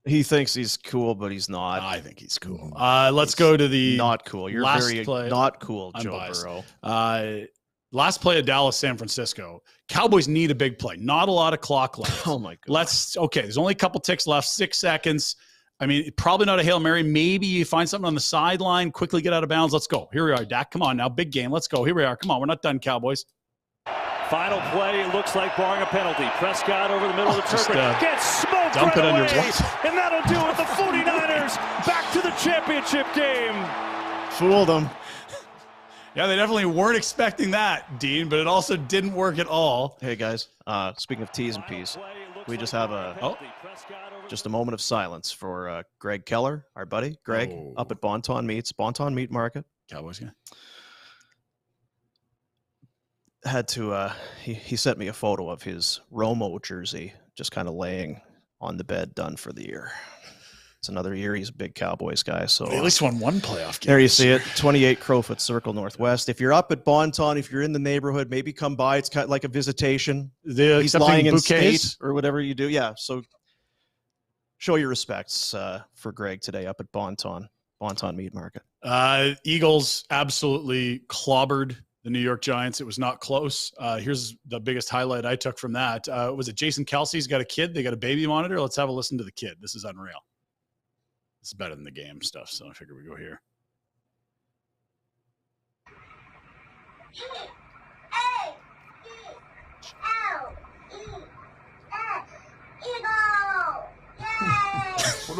He thinks he's cool, but he's not. I think he's cool. Let's go to the not cool. You're very not cool, Joe Burrow. Last play of Dallas, San Francisco. Cowboys need a big play. Not a lot of clock left. Oh my God. There's only a couple ticks left. 6 seconds. I mean, probably not a Hail Mary. Maybe you find something on the sideline. Quickly get out of bounds. Let's go. Here we are, Dak. Come on now. Big game. Let's go. Here we are. Come on. We're not done, Cowboys. Final play, it looks like barring a penalty. Prescott over the middle of the turf. Gets smoked dump right it away. Under and that'll do it. The 49ers back to the championship game. Fooled them. Yeah, they definitely weren't expecting that, Dean, but it also didn't work at all. Hey, guys, speaking of T's and P's, we just have just a moment of silence for Greg Keller, our buddy, Greg, up at Bonton Meat Market. Cowboys guy. Had to, he sent me a photo of his Romo jersey just kind of laying on the bed, done for the year. It's another year. He's a big Cowboys guy. So they at least won one playoff game. There you see it, 28 Crowfoot Circle Northwest. If you're up at Bonton, if you're in the neighborhood, maybe come by. It's kind of like a visitation. He's lying in state or whatever you do. Yeah, so show your respects for Greg today up at Bonton Meat Market. Eagles absolutely clobbered the New York Giants. It was not close. Here's the biggest highlight I took from that. Was it Jason Kelsey's got a kid? They got a baby monitor. Let's have a listen to the kid. This is unreal. This is better than the game stuff, so I figure we go here. What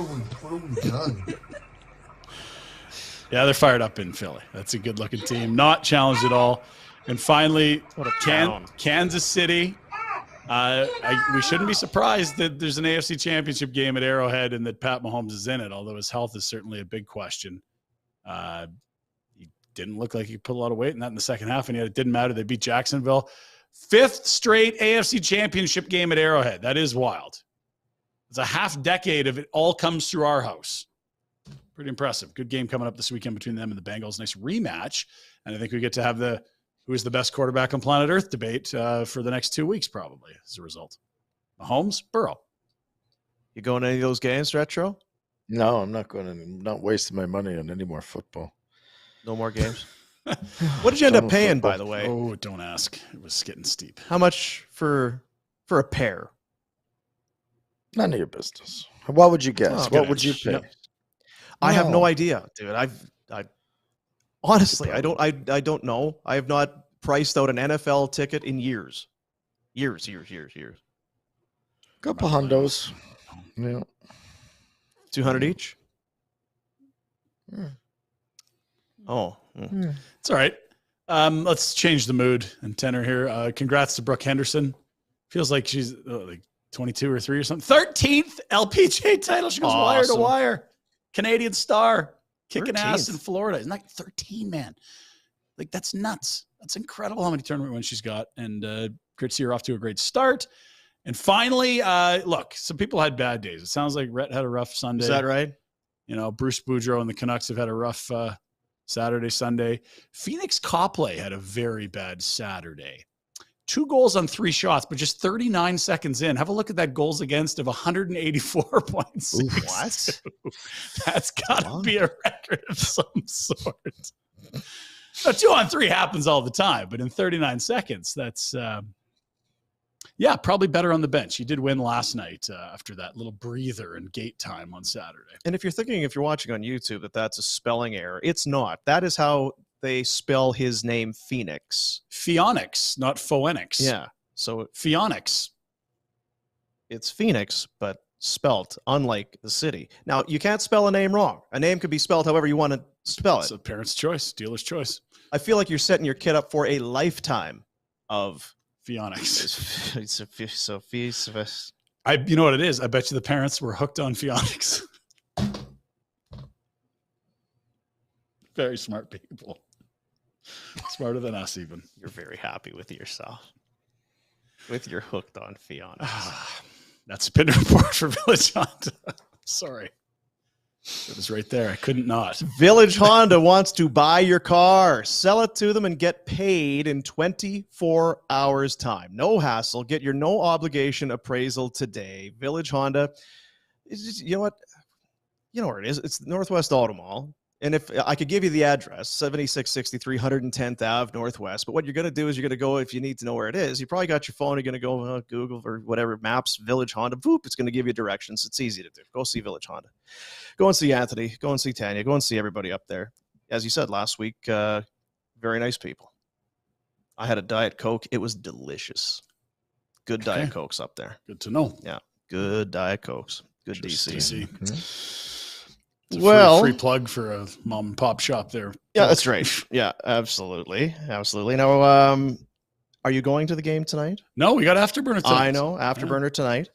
have we done? Yeah, they're fired up in Philly. That's a good-looking team. Not challenged at all. And finally, Kansas City. We shouldn't be surprised that there's an AFC Championship game at Arrowhead and that Pat Mahomes is in it, although his health is certainly a big question. He didn't look like he put a lot of weight in that in the second half, and yet it didn't matter. They beat Jacksonville. 5th straight AFC Championship game at Arrowhead. That is wild. It's a half decade of it all comes through our house. Pretty impressive. Good game coming up this weekend between them and the Bengals. Nice rematch. And I think we get to have the who is the best quarterback on planet Earth debate for the next 2 weeks, probably, as a result. Mahomes, Burrow. You going to any of those games, Retro? No, I'm not going to. I'm not wasting my money on any more football. No more games? What did you end up paying, by the way? Oh, don't ask. It was getting steep. How much for a pair? None of your business. What would you guess? What would you pay? Yep. I have no idea, dude. I honestly, I don't know. I have not priced out an NFL ticket in years. Years. Couple hundos. Yeah. 200 each? Mm. Oh. Mm. It's all right. Let's change the mood and tenor here. Congrats to Brooke Henderson. Feels like she's like 22 or 3 or something. 13th LPGA title. She goes wire to wire. Canadian star. Kicking 13th. ass in Florida. Isn't that 13, man? Like, that's nuts. That's incredible how many tournament wins she's got. And great to see her off to a great start. And finally, look, some people had bad days. It sounds like Rhett had a rough Sunday. Is that right? You know, Bruce Boudreau and the Canucks have had a rough Saturday, Sunday. Phoenix Copley had a very bad Saturday. 2 goals on 3 shots, but just 39 seconds in. Have a look at that goals against of 184.6. What? That's got to be a record of some sort. Now, 2 on 3 happens all the time, but in 39 seconds, that's, probably better on the bench. He did win last night after that little breather and gate time on Saturday. And if you're thinking, if you're watching on YouTube, that's a spelling error, it's not. That is how they spell his name, Phoenix. Phoenix, not Phoenix. Yeah. So Phoenix. It's Phoenix, but spelt unlike the city. Now, you can't spell a name wrong. A name could be spelled however you want to spell it. It's a parent's choice, dealer's choice. I feel like you're setting your kid up for a lifetime of Phoenix. You know what it is? I bet you the parents were hooked on Phoenix. Very smart people. Smarter than us, even. You're very happy with yourself. With your hooked on Phoenix. That's a Pinder report for Village Honda. Sorry. It was right there. I couldn't not. Village Honda wants to buy your car. Sell it to them and get paid in 24 hours time. No hassle. Get your no obligation appraisal today. Village Honda. You know what? You know where it is. It's Northwest Auto Mall. And if I could give you the address, 7663 110th Ave Northwest. But what you're going to do is you're going to go, if you need to know where it is, you probably got your phone. You're going to go Google or whatever, Maps, Village Honda. Boop, it's going to give you directions. It's easy to do. Go see Village Honda. Go and see Anthony. Go and see Tanya. Go and see everybody up there. As you said last week, very nice people. I had a Diet Coke. It was delicious. Good Diet Cokes up there. Good to know. Yeah, good Diet Cokes. Good Just DC. DC. It's free plug for a mom and pop shop there. Yeah, that's right. Yeah, absolutely. Now, are you going to the game tonight? No, we got Afterburner tonight. I know, Afterburner tonight.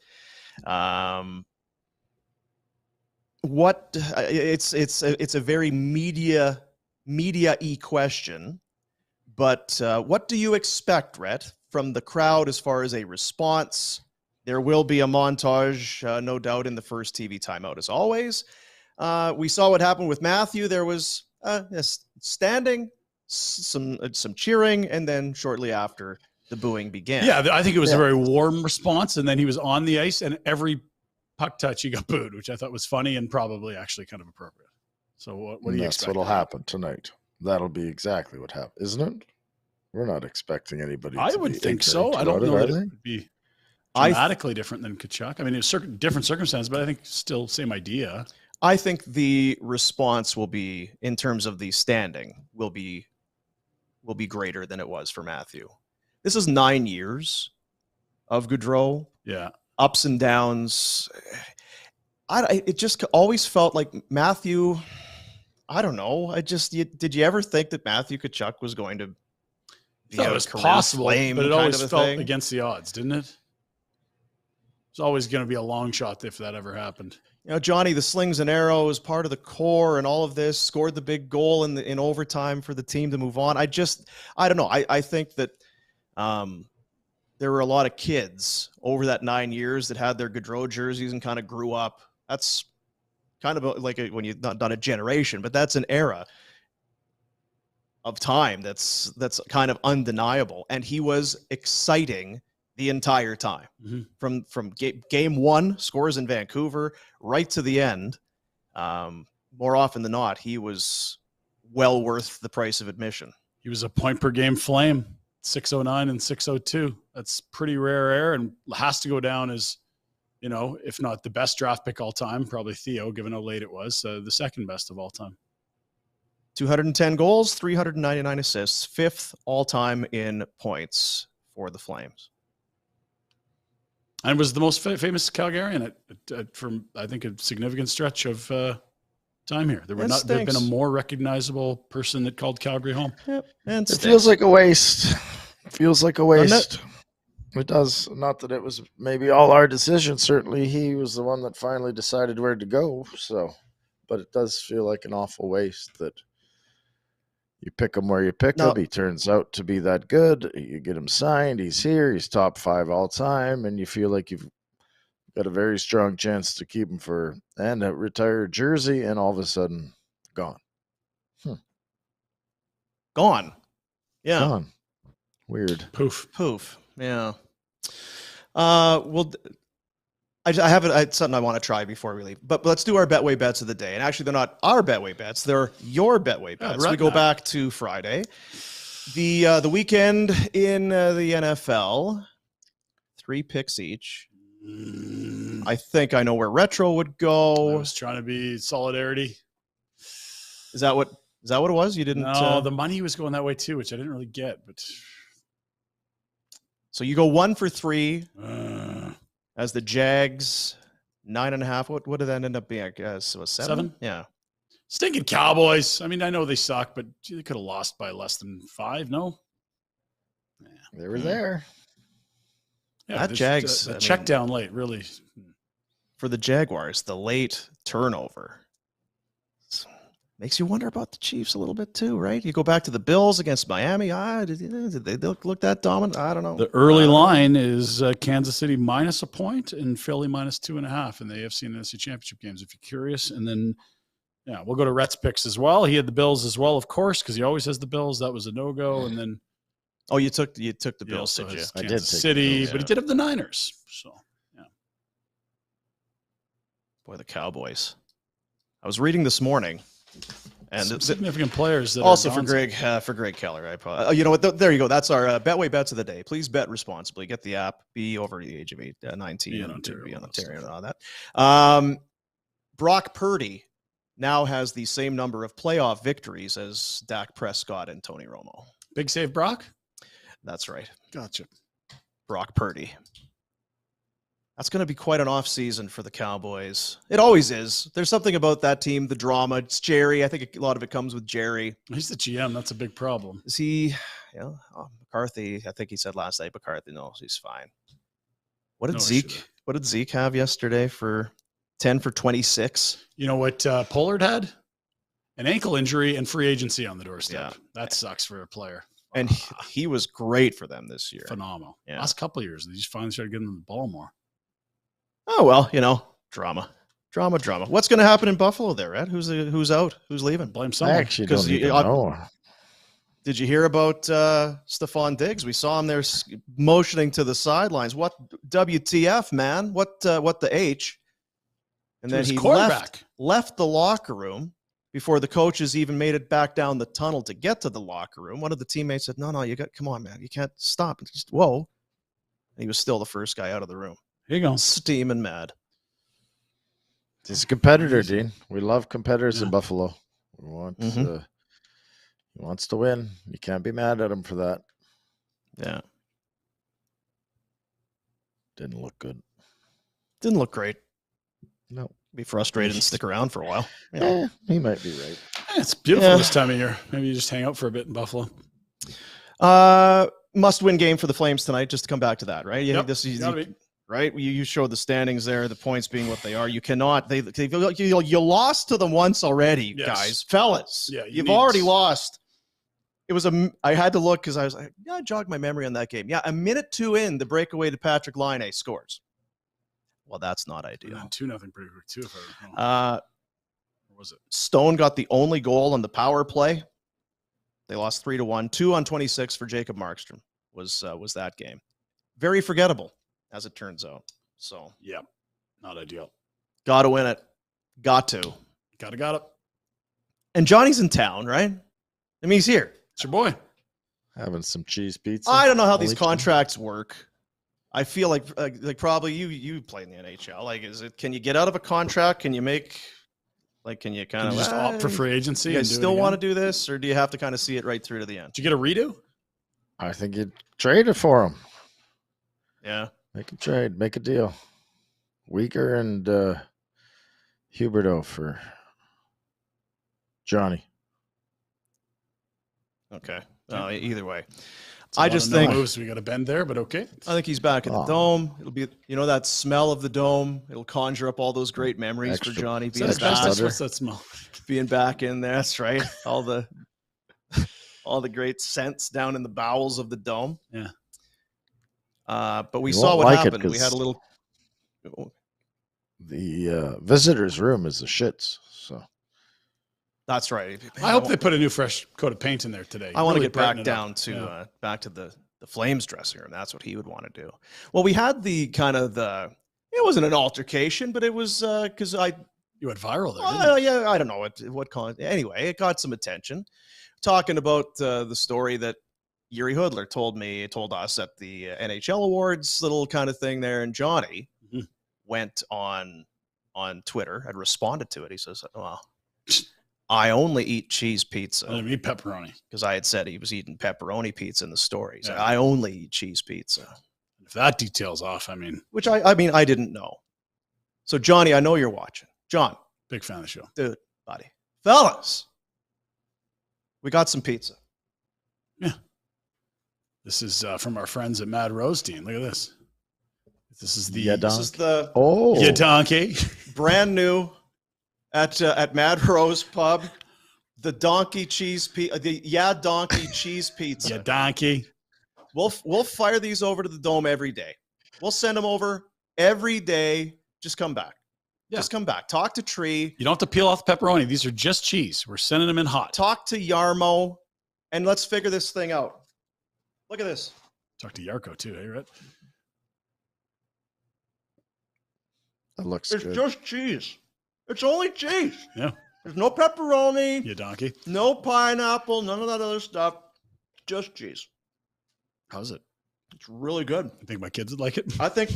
It's a very media-y question, but what do you expect, Rhett, from the crowd as far as a response? There will be a montage, no doubt, in the first TV timeout, as always. We saw what happened with Matthew. There was standing, some cheering, and then shortly after, the booing began. Yeah, I think it was a very warm response, and then he was on the ice, and every puck touch he got booed, which I thought was funny and probably actually kind of appropriate. So what do you expect? That's what'll happen tonight. That'll be exactly what happened, isn't it? We're not expecting anybody. I would think so. I don't know that it would be dramatically different than Tkachuk. I mean, it's different circumstances, but I think still same idea. I think the response will be, in terms of the standing, will be greater than it was for Matthew. This is 9 years of Gaudreau. Yeah. Ups and downs. It just always felt like Matthew, I don't know. Did you ever think that Matthew Tkachuk was going to be it was possible, but it always felt against the odds, didn't it? It's always going to be a long shot if that ever happened. You know, Johnny, the slings and arrows, part of the core and all of this, scored the big goal in overtime for the team to move on. I don't know. I think that there were a lot of kids over that 9 years that had their Gaudreau jerseys and kind of grew up. That's kind of like when you've not done a generation, but that's an era of time that's kind of undeniable. And he was exciting the entire time. Mm-hmm. From game one, scores in Vancouver, right to the end. More often than not, he was well worth the price of admission. He was a point per game Flame. 609 and 602. That's pretty rare air and has to go down as, you know, if not the best draft pick all time, probably Theo, given how late it was, the second best of all time. 210 goals, 399 assists, fifth all time in points for the Flames. And was the most famous Calgarian from, I think, a significant stretch of time here. There have been a more recognizable person that called Calgary home. Yep. And it feels like a waste. Feels like a waste. It does. Not that it was maybe all our decision. Certainly he was the one that finally decided where to go. So, but it does feel like an awful waste that you pick him where you pick him. He turns out to be that good. You get him signed. He's here. He's top 5 all time. And you feel like you've got a very strong chance to keep him and a retired jersey, and all of a sudden, gone. Gone. Yeah. Gone. Weird. Poof. Yeah. Well, I have something I want to try before we leave. But let's do our Betway bets of the day. And actually, they're not our Betway bets. They're your Betway bets. We go back to Friday. The weekend in the NFL, 3 picks each. I think I know where Retro would go. I was trying to be solidarity. Is that what it was? You didn't? No, the money was going that way too, which I didn't really get. But so you go 1 for 3 as the Jags 9.5. What did that end up being? I guess it was 7. Yeah. Stinking Cowboys. I mean, I know they suck, but they could have lost by less than 5. No, they were there. Yeah, that Jags check down late, really. For the Jaguars, the late turnover makes you wonder about the Chiefs a little bit too, right? You go back to the Bills against Miami. Did they look that dominant? I don't know. The early line is Kansas City minus a point and Philly minus 2.5 in the AFC and NFC Championship games, if you're curious. And then, we'll go to Rhett's picks as well. He had the Bills as well, of course, because he always has the Bills. That was a no-go. And then, oh, you took the Bills, did you? I did Kansas City, Bills, but he did have the Niners. So, yeah. Boy, the Cowboys. I was reading this morning, and some significant players that also for Greg Keller. You know what? There you go. That's our Betway bets of the day. Please bet responsibly. Get the app. Be over the age of 19. Be in Ontario and all that. Brock Purdy now has the same number of playoff victories as Dak Prescott and Tony Romo. Big save, Brock. That's right. Gotcha. Brock Purdy. That's going to be quite an off season for the Cowboys. It always is. There's something about that team, the drama. It's Jerry. I think a lot of it comes with Jerry. He's the GM. That's a big problem. Is he, McCarthy, I think he said last night, McCarthy knows he's fine. What did Zeke have yesterday for 10 for 26? You know what Pollard had? An ankle injury and free agency on the doorstep. Yeah. That sucks for a player. And he was great for them this year. Phenomenal. Yeah. Last couple of years, they just finally started getting the ball more. Oh, well, drama. What's going to happen in Buffalo there, Rhett? Who's out? Who's leaving? Blame someone. I actually don't even know. Did you hear about Stephon Diggs? We saw him there motioning to the sidelines. What WTF, man? What the H? And then he left the locker room before the coaches even made it back down the tunnel to get to the locker room. One of the teammates said, no, come on, man. You can't stop. Just, whoa. And he was still the first guy out of the room. Here you go. Steaming mad. He's a competitor, Dean. We love competitors in Buffalo. We want he wants to win. You can't be mad at him for that. Yeah. Didn't look good. Didn't look great. No. Be frustrated and stick around for a while. Yeah, he might be right. It's beautiful this time of year. Maybe you just hang out for a bit in Buffalo. Must-win game for the Flames tonight, just to come back to that, right? Yep. Right? You showed the standings there, the points being what they are. You cannot. You lost to them once already, guys, fellas. Yeah, you've already lost. It was I had to look because I was like, I jogged my memory on that game. Yeah, a minute 2 in, the breakaway to Patrick Laine scores. Well, that's not ideal. 2-0 pretty quick too. If I recall. Or was it? Stone got the only goal on the power play. They lost 3-1. 2 on 26 for Jacob Markstrom was that game. Very forgettable, as it turns out. So yeah, not ideal. Got to win it. Got to. Got it. And Johnny's in town, right? I mean, he's here. It's your boy. Having some cheese pizza. I don't know how these contracts work. I feel like probably you play in the NHL. Like, can you get out of a contract? Can you make, can you kind of just opt for free agency? You guys still want to do this, or do you have to kind of see it right through to the end? Did you get a redo? I think you'd trade it for him. Yeah. Make a trade. Make a deal. Weaker and Huberto for Johnny. Okay. Either way. I just think moves we got to bend there, but okay. I think he's back in the dome. It'll be, that smell of the dome. It'll conjure up all those great memories for Johnny being back. What's that smell? Being back in there. That's right. All the great scents down in the bowels of the dome. Yeah. But we saw what happened. We had a little. The visitors' room is the shits. So. That's right. I hope they put a new fresh coat of paint in there today. I want to get back down to back to the Flames dressing room. That's what he would want to do. Well, we had the kind of it wasn't an altercation, but it was because you went viral there. Yeah, I don't know what caused. Anyway, it got some attention. Talking about the story that Yuri Hoodler told us at the NHL Awards, little kind of thing there, and Johnny went on Twitter and responded to it. He says, "Well, I only eat cheese pizza. I don't eat pepperoni." Because I had said he was eating pepperoni pizza in the story. So I only eat cheese pizza. If that detail's off, I mean. Which I didn't know. So, Johnny, I know you're watching. John. Big fan of the show. Dude, buddy. Fellas. We got some pizza. Yeah. This is from our friends at Mad Roasting. Look at this. This is the donkey. Brand new. At Mad Rose Pub, the donkey cheese pizza, donkey cheese pizza. Yeah, donkey. We'll fire these over to the dome every day. We'll send them over every day. Just come back. Yeah. Just come back. Talk to Tree. You don't have to peel off the pepperoni. These are just cheese. We're sending them in hot. Talk to Yarmo, and let's figure this thing out. Look at this. Talk to Yarko too, hey, Rhett? That looks good. It's just cheese. It's only cheese. Yeah. There's no pepperoni. You donkey. No pineapple. None of that other stuff. Just cheese. How's it? It's really good. I think my kids would like it. I think.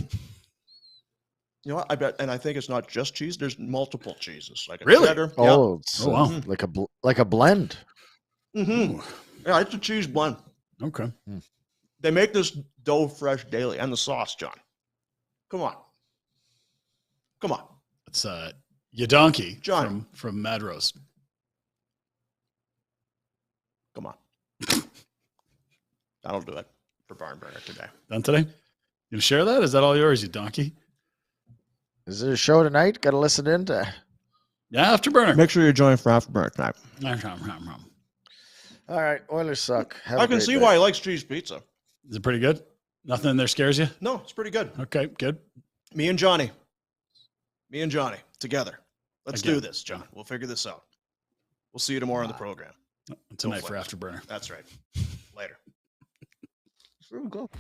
You know what? I bet, and I think it's not just cheese. There's multiple cheeses. Like a cheddar. Oh, it's like a blend. Mm-hmm. Yeah, it's a cheese blend. Okay. They make this dough fresh daily, and the sauce, John. Come on. Come on. It's Yadonkey John from Mad Rose. Come on. That'll do it for Barn Burner today. Done today? You share that? Is that all yours, you donkey? Is there a show tonight? Got to listen in to. Yeah, Afterburner. Make sure you join for Afterburner tonight. All right, Oilers suck. I can see why he likes cheese pizza. Is it pretty good? Nothing in there scares you? No, it's pretty good. Okay, good. Me and Johnny together. Let's do this, John. We'll figure this out. We'll see you tomorrow on the program. Tonight for Afterburner. That's right. Later. Go.